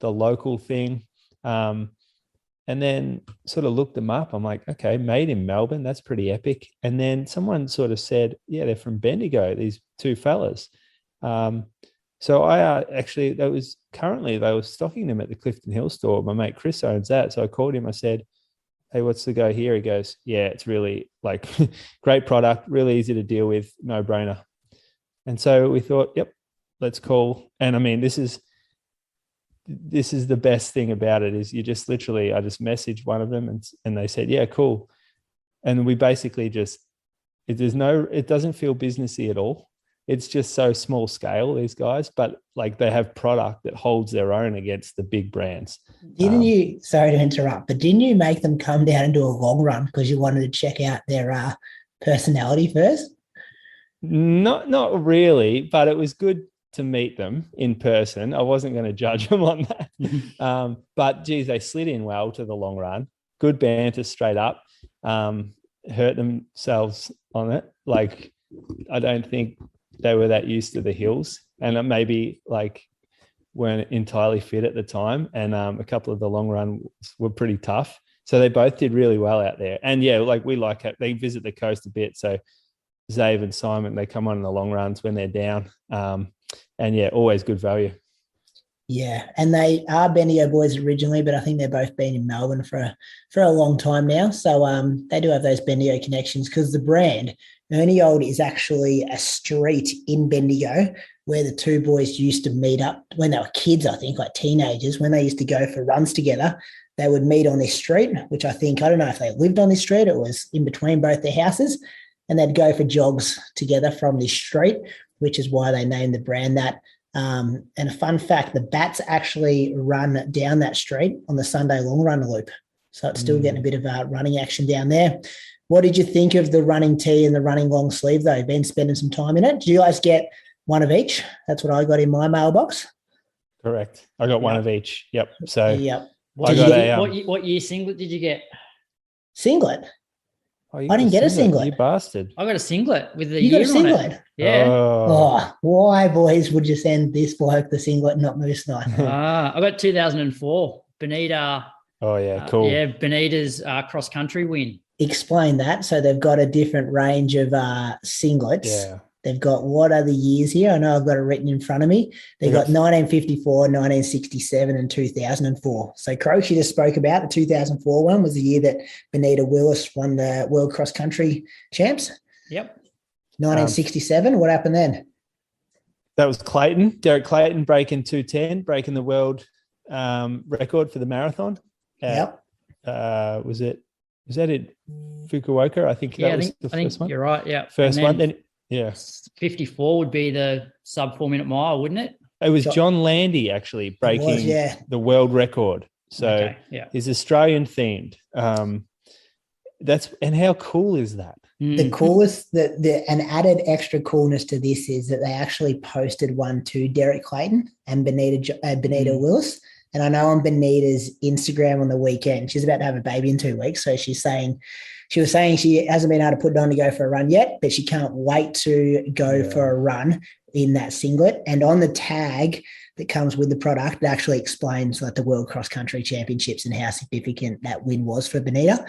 the local thing. And then sort of looked them up. I'm like, okay, made in Melbourne. That's pretty epic. And then someone sort of said, yeah, they're from Bendigo, these two fellas. So I actually, they were stocking them at the Clifton Hill store. My mate Chris owns that. So I called him. I said, hey, what's the go here? He goes, yeah, it's really like great product, really easy to deal with, no brainer. And so we thought, yep, let's call. And I mean, this is the best thing about it is you just literally, I just messaged one of them and they said, yeah, cool. And we basically it doesn't feel businessy at all. It's just so small scale, these guys, but like they have product that holds their own against the big brands.
Didn't you, sorry to interrupt, but didn't you make them come down and do a long run because you wanted to check out their personality first?
Not really, but it was good to meet them in person. I wasn't going to judge them on that. But geez, they slid in well to the long run. Good banter straight up. Hurt themselves on it. Like, I don't think they were that used to the hills, and maybe like weren't entirely fit at the time. And a couple of the long runs were pretty tough. So they both did really well out there. And yeah, like we like it. They visit the coast a bit. So Zave and Simon, they come on in the long runs when they're down. And yeah, always good value.
Yeah, and they are Bendigo boys originally, but I think they've both been in Melbourne for a long time now. So they do have those Bendigo connections because the brand, Ernie Old, is actually a street in Bendigo where the two boys used to meet up when they were kids, I think, like teenagers. When they used to go for runs together, they would meet on this street, which I don't know if they lived on this street. It was in between both their houses, and they'd go for jogs together from this street, which is why they named the brand that. And a fun fact, the Bats actually run down that street on the Sunday long run loop. So it's still getting a bit of running action down there. What did you think of the running tee and the running long sleeve, though? Been spending some time in it. Did you guys get one of each? That's what I got in my mailbox.
Correct. I got one of each. Yep. So
yep.
What year singlet did you get?
Singlet?
you
I didn't get a singlet.
You bastard.
I got a singlet with the
You got a
year on it.
singlet?
Yeah.
Oh, why, boys, would you send this bloke the singlet, not Moose Knight?
I got 2004 Bonita.
Oh, yeah, cool.
Bonita's cross country win.
Explain that. So they've got a different range of singlets.
Yeah.
They've got, what are the years here? I know I've got it written in front of me. They've got 1954, 1967, and 2004. So Croce just spoke about the 2004 one was the year that Bonita Willis won the World Cross Country Champs.
Yep.
1967, what happened then?
That was Clayton. Derek Clayton breaking 2:10, breaking the world record for the marathon.
Yep.
Was that it? Fukuoka? I think that was the first one.
You're right. Yeah.
First one. Then
54 would be the sub 4 minute mile, wouldn't it?
It was John Landy actually breaking the world record. So he's Australian themed. And how cool is that?
The coolest, an added extra coolness to this is that they actually posted one to Derek Clayton and Bonita Willis. And I know on Bonita's Instagram on the weekend, she's about to have a baby in 2 weeks. So she was saying she hasn't been able to put it on to go for a run yet, but she can't wait to go for a run in that singlet. And on the tag that comes with the product, it actually explains like the World Cross Country Championships and how significant that win was for Bonita.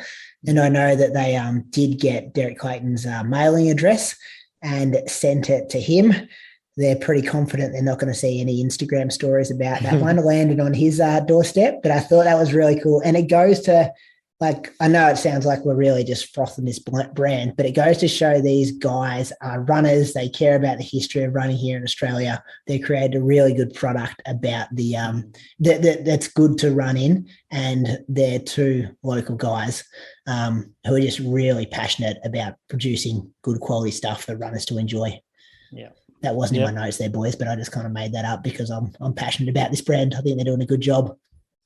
And I know that they did get Derek Clayton's mailing address and sent it to him. They're pretty confident they're not going to see any Instagram stories about that one landed on his doorstep. But I thought that was really cool. And it goes to, like, I know it sounds like we're really just frothing this brand, but it goes to show these guys are runners. They care about the history of running here in Australia. They created a really good product about the that's good to run in. And they're two local guys who are just really passionate about producing good quality stuff for runners to enjoy.
Yeah.
That wasn't in my notes there, boys, but I just kind of made that up because I'm passionate about this brand. I think they're doing a good job.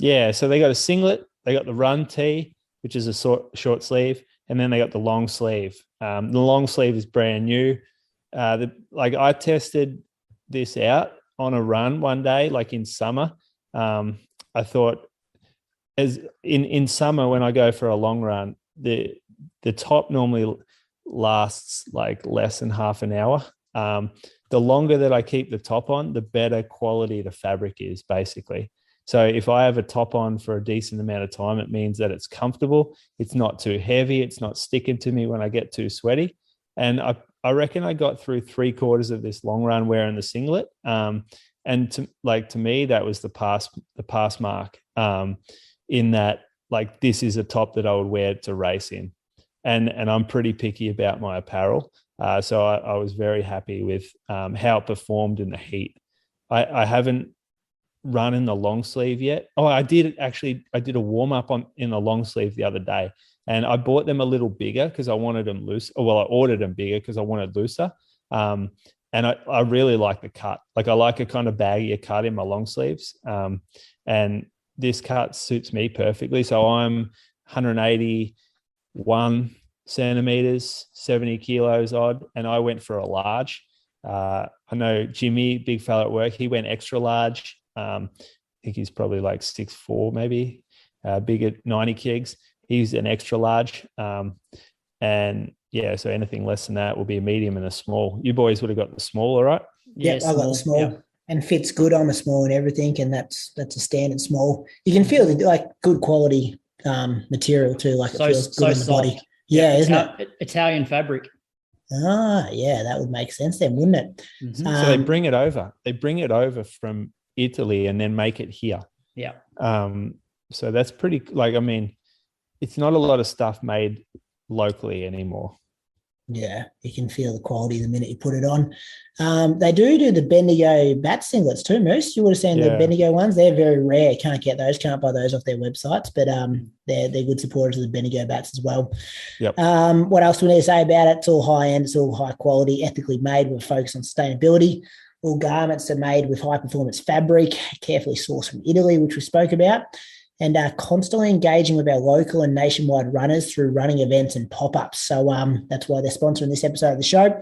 Yeah,
so they got a singlet, they got the run tee, which is a short sleeve, and then they got the long sleeve. The long sleeve is brand new. I tested this out on a run one day, like in summer. I thought, as in summer when I go for a long run, the top normally lasts like less than half an hour. The longer that I keep the top on, the better quality the fabric is, basically. So if I have a top on for a decent amount of time, it means that it's comfortable. It's not too heavy. It's not sticking to me when I get too sweaty. And I reckon I got through 3/4 of this long run wearing the singlet. And to me, that was the pass mark. In that, like, this is a top that I would wear to race in. And I'm pretty picky about my apparel. So I was very happy with how it performed in the heat. I haven't run in the long sleeve yet. Oh, I did a warm up in the long sleeve the other day, and I bought them a little bigger because I wanted them loose. Well, I ordered them bigger because I wanted looser. And I really like the cut. Like, I like a kind of baggier cut in my long sleeves. And this cut suits me perfectly. So I'm 181 centimeters, 70 kilos odd, and I went for a large. I know Jimmy, big fella at work, he went extra large. I think he's probably like 6'4", maybe, big at 90 kgs. He's an extra large. And yeah, so anything less than that will be a medium and a small. You boys would have got the small, all right?
Yeah, I got the small, and fits good on the small and everything. And that's a standard small. You can feel like good quality material too. Like, it feels good in the body. Yeah, isn't it?
Italian fabric.
Ah, yeah, that would make sense then, wouldn't it?
Mm-hmm. So they bring it over. They bring it over from Italy and then make it here.
Yeah.
So that's pretty, like, I mean, it's not a lot of stuff made locally anymore.
Yeah, you can feel the quality the minute you put it on. They do the Bendigo bat singlets too, Moose. You would have seen the Bendigo ones. They're very rare. Can't get those. Can't buy those off their websites. But they're good supporters of the Bendigo bats as well.
Yep.
What else do we need to say about it? It's all high end. It's all high quality, ethically made with a focus on sustainability. All garments are made with high performance fabric, carefully sourced from Italy, which we spoke about. And constantly engaging with our local and nationwide runners through running events and pop-ups. So that's why they're sponsoring this episode of the show,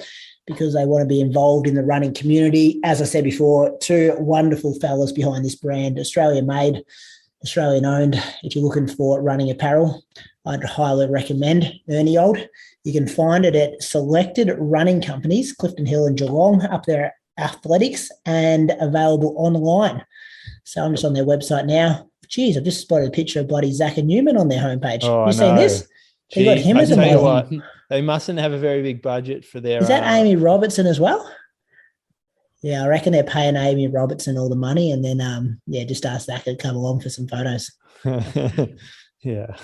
because they want to be involved in the running community. As I said before, two wonderful fellas behind this brand, Australian made, Australian owned. If you're looking for running apparel, I'd highly recommend Ernie Old. You can find it at selected running companies, Clifton Hill and Geelong, up there at Athletics, and available online. So I'm just on their website now. Geez, I've just spotted a picture of bloody Zach and Newman on their homepage.
Oh,
you seen this? They got him as a
model.
model.
What, they mustn't have a very big budget for their...
Is that Amy Robertson as well? Yeah, I reckon they're paying Amy Robertson all the money, and then just ask Zach to come along for some photos.
Yeah.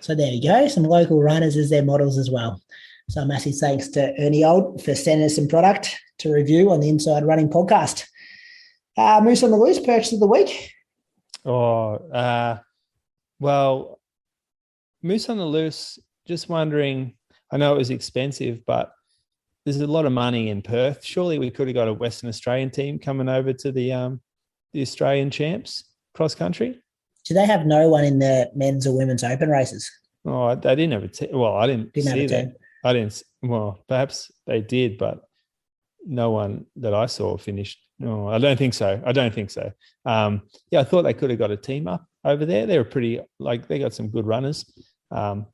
So there you go. Some local runners as their models as well. So massive thanks to Ernie Old for sending us some product to review on the Inside Running podcast. Moose on the Loose, purchase of the week.
Well, Moose on the Loose, just wondering, I know it was expensive, but there's a lot of money in Perth. Surely we could have got a Western Australian team coming over to the Australian champs cross country.
Do they have no one in the men's or women's open races?
Oh, they didn't have a team. Well, I didn't see that. I didn't. Well, perhaps they did, but no one that I saw finished. No, I don't think so. I thought they could have got a team up over there. They were pretty, they got some good runners. And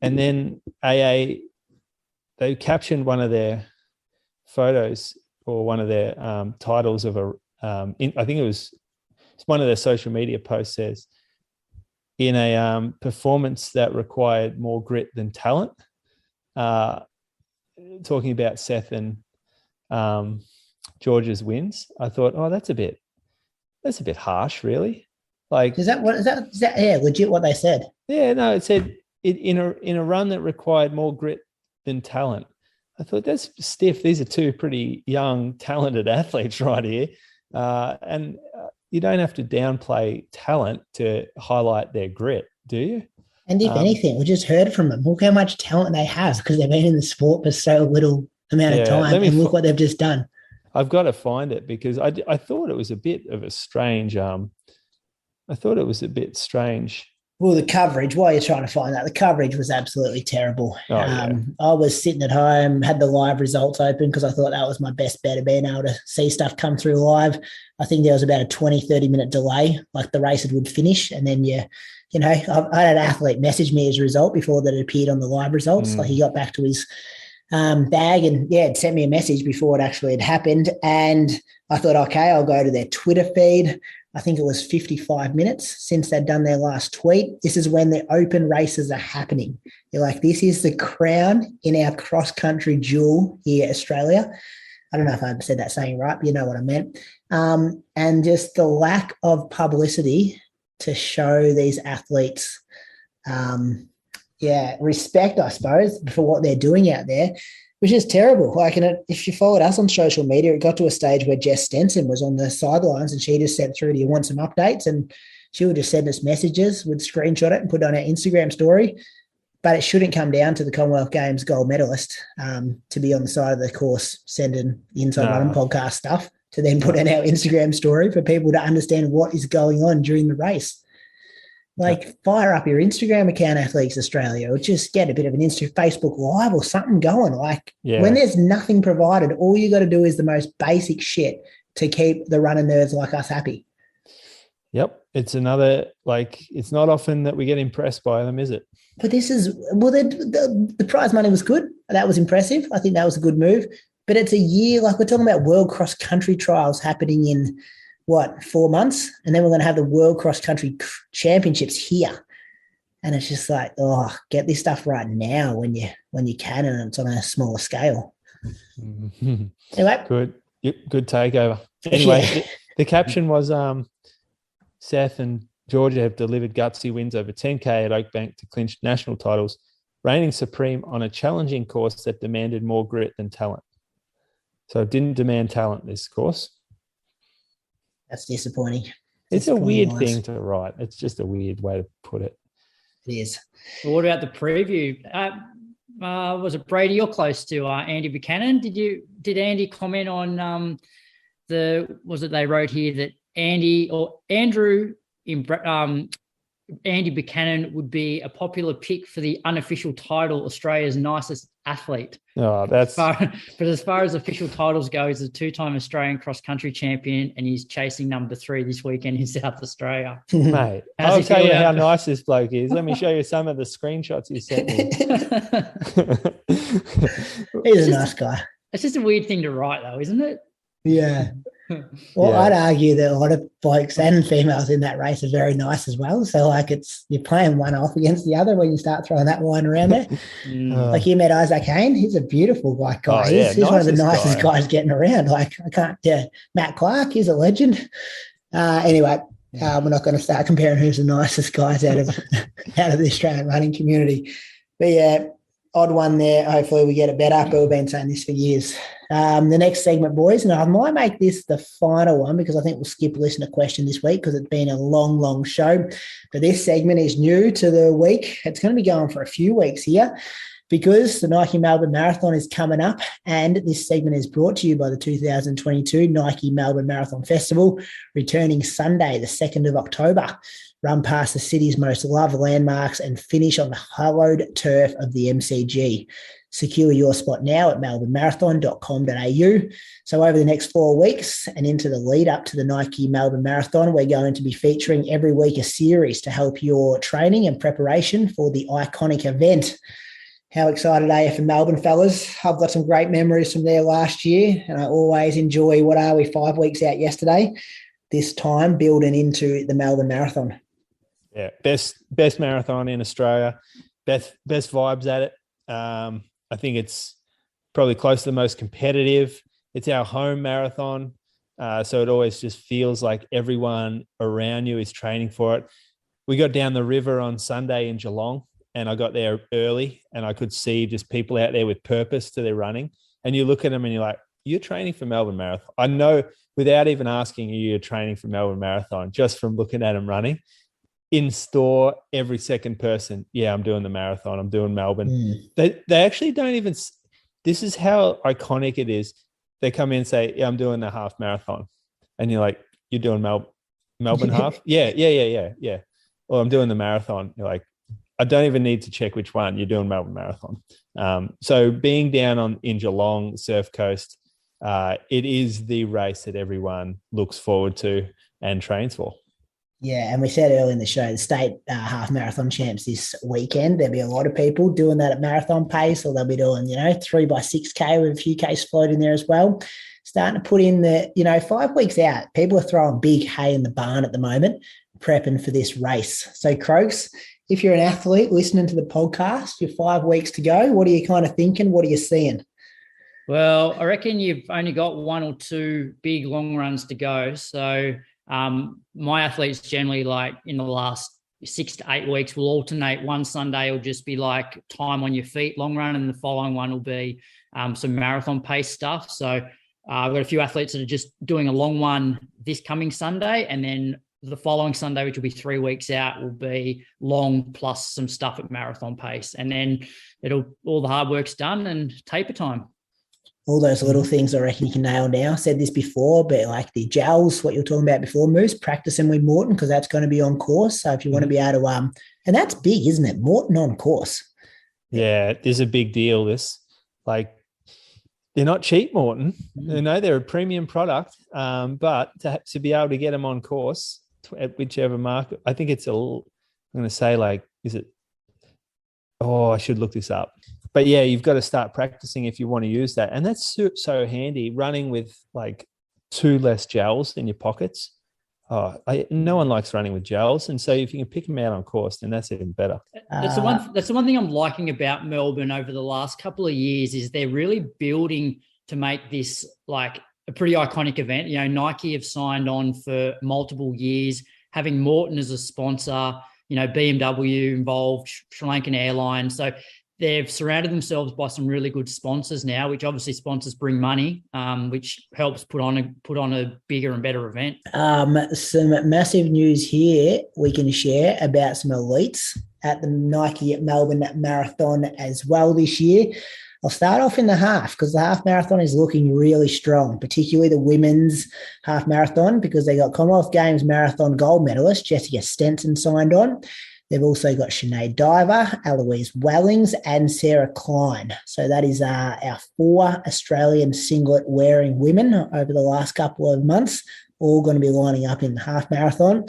then AA, they captioned one of their photos or one of their titles of I think it's one of their social media posts says, in a performance that required more grit than talent, talking about Seth and George's wins. I thought, that's a bit harsh, really.
Is that legit what they said?
Yeah, no, it said in a run that required more grit than talent. I thought that's stiff. These are two pretty young, talented athletes right here. And you don't have to downplay talent to highlight their grit, do you?
And if anything, we just heard from them. Look how much talent they have because they've been in the sport for so little amount of time. And look what they've just done.
I've got to find it because I thought it was a bit of a strange.
Well, the coverage, while you're trying to find that, the coverage was absolutely terrible. I was sitting at home, had the live results open because I thought that was my best bet of being able to see stuff come through live. I think there was about a 20, 30-minute delay, like the race would finish. And then, I had an athlete message me as a result before that it appeared on the live results. Like he got back to his bag and, it sent me a message before it actually had happened. And I thought, okay, I'll go to their Twitter feed. I think it was 55 minutes since they'd done their last tweet. This is when the open races are happening. You're like, this is the crown in our cross-country jewel here, Australia. I don't know if I said that saying right, but you know what I meant. And just the lack of publicity to show these athletes, respect, I suppose, for what they're doing out there, which is terrible. If you followed us on social media, it got to a stage where Jess Stenson was on the sidelines and she just sent through, do you want some updates? And she would just send us messages, would screenshot it and put it on our Instagram story. But it shouldn't come down to the Commonwealth Games gold medalist to be on the side of the course sending the Inside Running podcast stuff to then put in our Instagram story for people to understand what is going on during the race. Fire up your Instagram account, Athletes Australia, or just get a bit of an Facebook Live or something going. When there's nothing provided, all you got to do is the most basic shit to keep the running nerds like us happy.
Yep. It's another, it's not often that we get impressed by them, is it?
But the prize money was good. That was impressive. I think that was a good move. But it's a year, we're talking about World Cross Country Trials happening in 4 months, and then we're going to have the World Cross Country Championships here, and it's just get this stuff right now when you can, and it's on a smaller scale. Anyway,
good takeover. Anyway, the caption was Seth and Georgia have delivered gutsy wins over 10K at Oakbank to clinch national titles, reigning supreme on a challenging course that demanded more grit than talent. So it didn't demand talent, this course.
That's disappointing.
It's a weird thing to write. It's just a weird way to put it.
It is.
Well, what about the preview? Was it Brady? You're close to Andy Buchanan. Did Andy comment on they wrote here that Andy Buchanan would be a popular pick for the unofficial title, Australia's nicest athlete.
Oh, that's
but as far as official titles go, he's a 2-time Australian cross-country champion, and he's chasing number 3 this weekend in South Australia.
mate. I'll tell you how nice this bloke is. Let me show you some of the screenshots he sent me.
He's a nice guy.
It's just a weird thing to write, though, isn't it?
Yeah. Well, I'd argue that a lot of blokes and females in that race are very nice as well. So, like, you're playing one off against the other when you start throwing that line around there. Like, you met Isaac Hayne. He's a beautiful guy. He's one of the nicest guys getting around. Like, Matt Clark, he's a legend. Anyway, we're not going to start comparing who's the nicest guys out of the Australian running community. But, yeah, odd one there. Hopefully we get it better, but we've been saying this for years. The next segment, boys, and I might make this the final one because I think we'll skip listener question this week because it's been a long, long show. But this segment is new to the week. It's going to be going for a few weeks here because the Nike Melbourne Marathon is coming up, and this segment is brought to you by the 2022 Nike Melbourne Marathon Festival, returning Sunday, the 2nd of October. Run past the city's most loved landmarks and finish on the hallowed turf of the MCG. Secure your spot now at melbournemarathon.com.au. So over the next 4 weeks and into the lead up to the Nike Melbourne Marathon, we're going to be featuring every week a series to help your training and preparation for the iconic event. How excited are you for Melbourne, fellas? I've got some great memories from there last year, and I always enjoy, 5 weeks out yesterday, this time building into the Melbourne Marathon.
Yeah, best marathon in Australia, best vibes at it. I think it's probably close to the most competitive. It's our home marathon, so it always just feels like everyone around you is training for it. We got down the river on Sunday in Geelong, and I got there early, and I could see just people out there with purpose to their running. And you look at them and you're like, you're training for Melbourne Marathon. I know without even asking you, you're training for Melbourne Marathon just from looking at them running. In store, every second person, yeah, I'm doing the marathon, I'm doing Melbourne. They actually don't even, this is how iconic it is. They come in and say, yeah, I'm doing the half marathon. And you're like, you're doing Melbourne half? Yeah. Well, I'm doing the marathon. You're like, I don't even need to check which one. You're doing Melbourne Marathon. So being down in Geelong, Surf Coast, it is the race that everyone looks forward to and trains for.
Yeah, and we said earlier in the show, the state half marathon champs this weekend, there'll be a lot of people doing that at marathon pace, or they'll be doing, 3x6K with a few Ks floating there as well. Starting to put in the, 5 weeks out, people are throwing big hay in the barn at the moment, prepping for this race. So, Croaks, if you're an athlete listening to the podcast, you're 5 weeks to go. What are you kind of thinking? What are you seeing?
Well, I reckon you've only got 1 or 2 big long runs to go. So, my athletes generally, like in the last 6 to 8 weeks, will alternate. One Sunday will just be like time on your feet, long run, and the following one will be some marathon pace stuff. So I've got a few athletes that are just doing a long one this coming Sunday, and then the following Sunday, which will be 3 weeks out, will be long plus some stuff at marathon pace. And then all the hard work's done and taper time.
All those little things I reckon you can nail down. I said this before, but like the gels, what you were talking about before, Moose, practicing with Morton, because that's going to be on course. So if you want to be able to, and that's big, isn't it? Morton on course.
Yeah, it is a big deal. They're not cheap, Morton. They're a premium product, but to be able to get them on course at whichever market, I think I'm going to say I should look this up. But yeah, you've got to start practicing if you want to use that. And that's so handy, running with like 2 less gels in your pockets. No one likes running with gels. And so if you can pick them out on course, then that's even better.
That's the one thing I'm liking about Melbourne over the last couple of years is they're really building to make this like a pretty iconic event. Nike have signed on for multiple years, having Morton as a sponsor, BMW involved, Sri Lankan Airlines. So they've surrounded themselves by some really good sponsors now, which obviously sponsors bring money, which helps put on a bigger and better event.
Some massive news here we can share about some elites at the Nike Melbourne Marathon as well this year. I'll start off in the half because the half marathon is looking really strong, particularly the women's half marathon, because they got Commonwealth Games marathon gold medalist Jessica Stenson signed on. They've also got Sinead Diver, Eloise Wellings, and Sarah Klein. So that is our 4 Australian singlet wearing women over the last couple of months, all going to be lining up in the half marathon.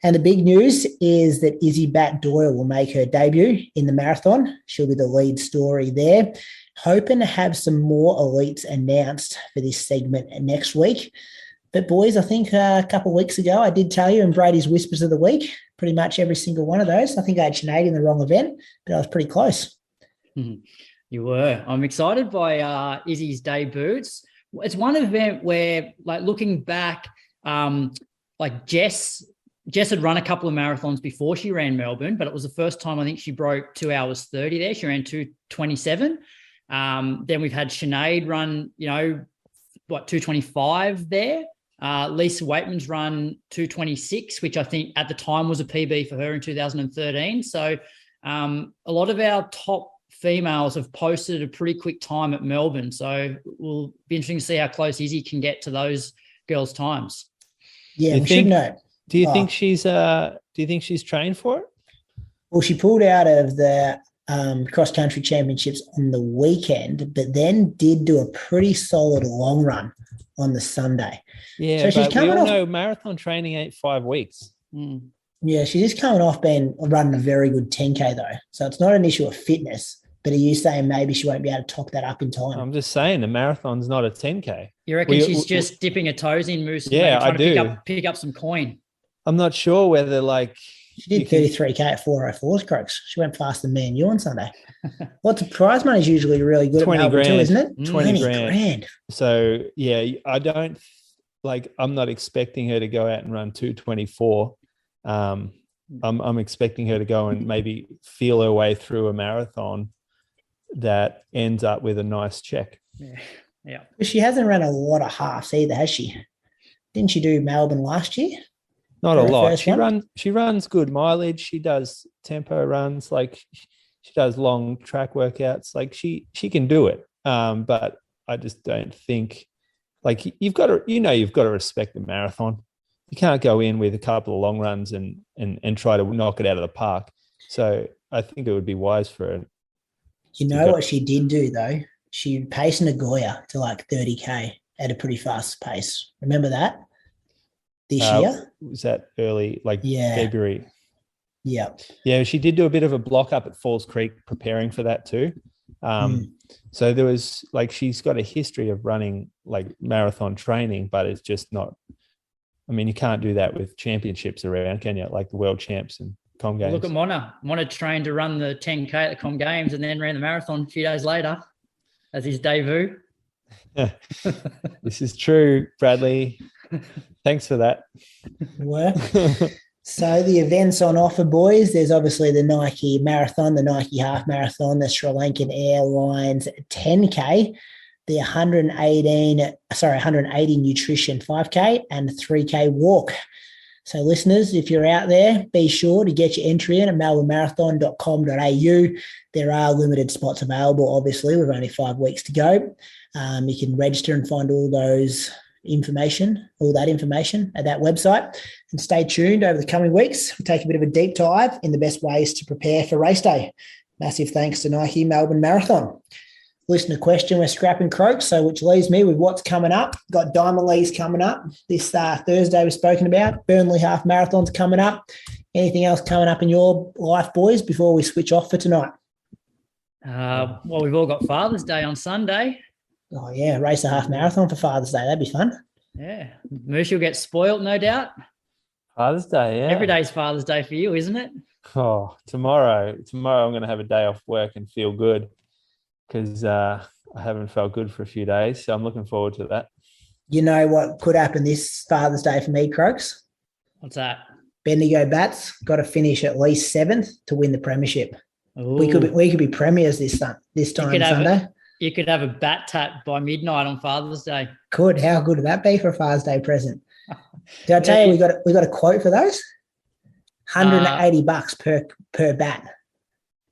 And the big news is that Izzy Bat-Doyle will make her debut in the marathon. She'll be the lead story there. Hoping to have some more elites announced for this segment next week. But boys, I think a couple of weeks ago, I did tell you in Brady's Whispers of the Week, pretty much every single one of those. I think I had Sinead in the wrong event, but I was pretty close.
You were. I'm excited by Izzy's debut. It's one event where, like, looking back, like Jess had run a couple of marathons before she ran Melbourne, but it was the first time I think she broke 2 hours 30 there. She ran 2:27. Then we've had Sinead run, 2:25 there. Lisa Waitman's run 2:26, which I think at the time was a PB for her in 2013. So a lot of our top females have posted a pretty quick time at Melbourne. So we'll be interesting to see how close Izzy can get to those girls' times.
Yeah, we should know.
Do you think she's trained for it?
Well, she pulled out of the cross-country championships on the weekend, but then did do a pretty solid long run on the Sunday.
Yeah, so she's coming off. No, marathon training ain't 5 weeks.
Yeah, she's just coming off running a very good 10K though. So it's not an issue of fitness, but are you saying maybe she won't be able to top that up in time?
I'm just saying the marathon's not a 10K.
You reckon she's just dipping her toes in, Moose?
Yeah,
trying
I do.
To pick up some coin.
I'm not sure whether
she did 33K at 4:04 Croaks. She went faster than me and you on Sunday. Well, the prize money is usually really good
20
at Melbourne
grand.
too, isn't it?
20 grand. So, yeah, I'm not expecting her to go out and run 2:24. I'm expecting her to go and maybe feel her way through a marathon that ends up with a nice check.
Yeah.
But she hasn't run a lot of halves either, has she? Didn't she do Melbourne last year?
Not a lot. She runs good mileage. She does tempo runs. Like she does long track workouts. Like she can do it. But I just don't think you've got to respect the marathon. You can't go in with a couple of long runs and try to knock it out of the park. So I think it would be wise for her.
You know what she did do though? She paced Nagoya to like 30K at a pretty fast pace. Remember that? This year?
Was that early, February?
Yeah.
Yeah, she did do a bit of a block up at Falls Creek preparing for that too. So there was she's got a history of running marathon training, but it's just not, you can't do that with championships around, can you? Like the world champs and Com Games.
Look at Mona. Mona trained to run the 10K at the Com Games and then ran the marathon a few days later as his debut.
This is true, Bradley. Thanks for that.
Work. So the events on offer, boys, there's obviously the Nike Marathon, the Nike Half Marathon, the Sri Lankan Airlines 10K, the 180 Nutrition 5K, and 3K Walk. So listeners, if you're out there, be sure to get your entry in at melbournemarathon.com.au. There are limited spots available, obviously, with only 5 weeks to go. You can register and find all that information at that website. And stay tuned over the coming weeks. We'll take a bit of a deep dive in the best ways to prepare for race day. Massive thanks to Nike Melbourne Marathon. Listener question, we're scrapping Croaks, so which leaves me with what's coming up. Got Diamond Leagues coming up this Thursday we've spoken about. Burnley Half Marathon's coming up. Anything else coming up in your life, boys, before we switch off for tonight?
Well, we've all got Father's Day on Sunday.
Oh, yeah, race a half marathon for Father's Day. That'd be fun.
Yeah. Moose, you'll get spoilt, no doubt.
Father's Day, yeah.
Every day's Father's Day for you, isn't it?
Oh, tomorrow I'm going to have a day off work and feel good because I haven't felt good for a few days. So I'm looking forward to that. You
know what could happen this Father's Day for me, Croaks?
What's that?
Bendigo Bats got to finish at least 7th to win the premiership.
Ooh.
We could be premiers this time Sunday.
You could have a bat tat by midnight on Father's Day.
Could. How good would that be for a Father's Day present? Did I tell you we got a quote for those? $180 per bat.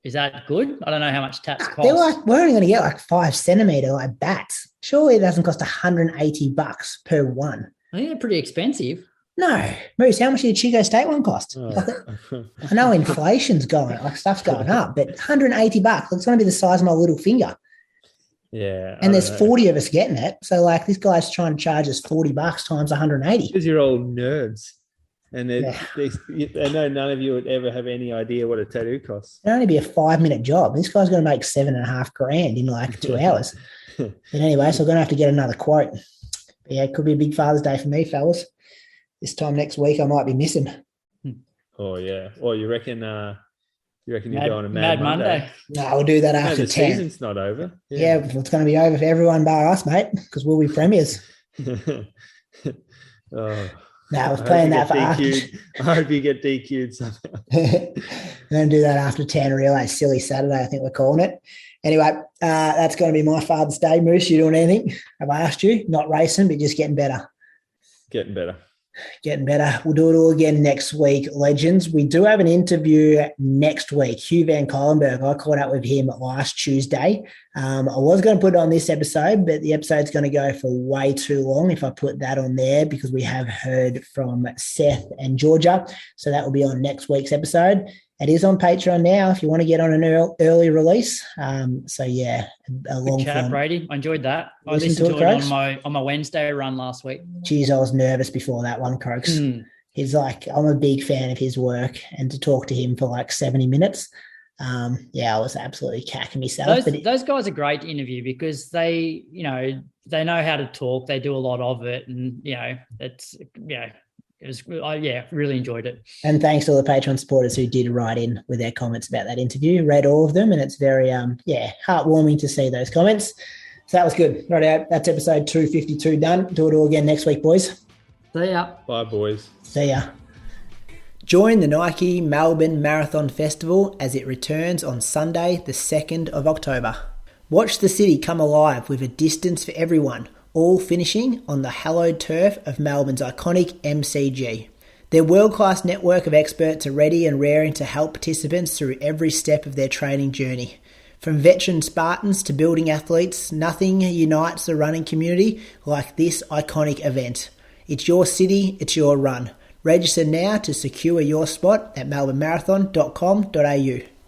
Is that good? I don't know how much tats cost.
We're only going to get 5 centimetre bats. Surely it doesn't cost $180 per one.
I think they're pretty expensive.
No, Moose, how much did Chico State one cost?
Oh.
I know inflation's going, like stuff's going up, but $180, it's going to be the size of my little finger.
Yeah.
And there's 40 of us getting it. So like this guy's trying to charge us $40 times 180.
Because you're all nerds. And I know none of you would ever have any idea what a tattoo costs.
It'd only be a 5-minute job. This guy's going to make $7,500 in like 2 hours. But anyway, so I'm going to have to get another quote. But yeah, it could be a big Father's Day for me, fellas. This time next week, I might be missing.
Oh yeah. Well, you reckon you're going to
Mad Monday?
No, we'll do that after
the
10.
Season's not over.
Yeah, it's going to be over for everyone bar us, mate, because we'll be premiers.
Oh.
No, I was playing that for after.
I hope you get DQ'd somehow.
We're going to do that after 10, realise silly Saturday, I think we're calling it. Anyway, that's going to be my Father's Day. Moose, you doing anything? Have I asked you? Not racing, but just getting better.
Getting better.
We'll do it all again next week, legends. We do have an interview next week. Hugh Van Colenberg, I caught up with him last Tuesday. I was going to put it on this episode, but the episode's going to go for way too long if I put that on there because we have heard from Seth and Georgia. So that will be on next week's episode. It is on Patreon now if you want to get on an early release. So, yeah, a long
chat,
form.
Brady. I enjoyed that. I
Listen
listened to
it,
it on my Wednesday run last week.
Geez, I was nervous before that one, Croaks. He's like, I'm a big fan of his work, and to talk to him for like 70 minutes, I was absolutely cacking myself.
Those guys are great to interview because they know how to talk. They do a lot of it, and I really enjoyed it.
And thanks to all the Patreon supporters who did write in with their comments about that interview. Read all of them, and it's very heartwarming to see those comments. So that was good. Right, that's episode 252 done. Do it all again next week, boys.
See ya.
Bye, boys.
See ya. Join the Nike Melbourne Marathon Festival as it returns on Sunday, the 2nd of October. Watch the city come alive with a distance for everyone, all finishing on the hallowed turf of Melbourne's iconic MCG. Their world-class network of experts are ready and raring to help participants through every step of their training journey. From veteran Spartans to building athletes, nothing unites the running community like this iconic event. It's your city, it's your run. Register now to secure your spot at melbournemarathon.com.au.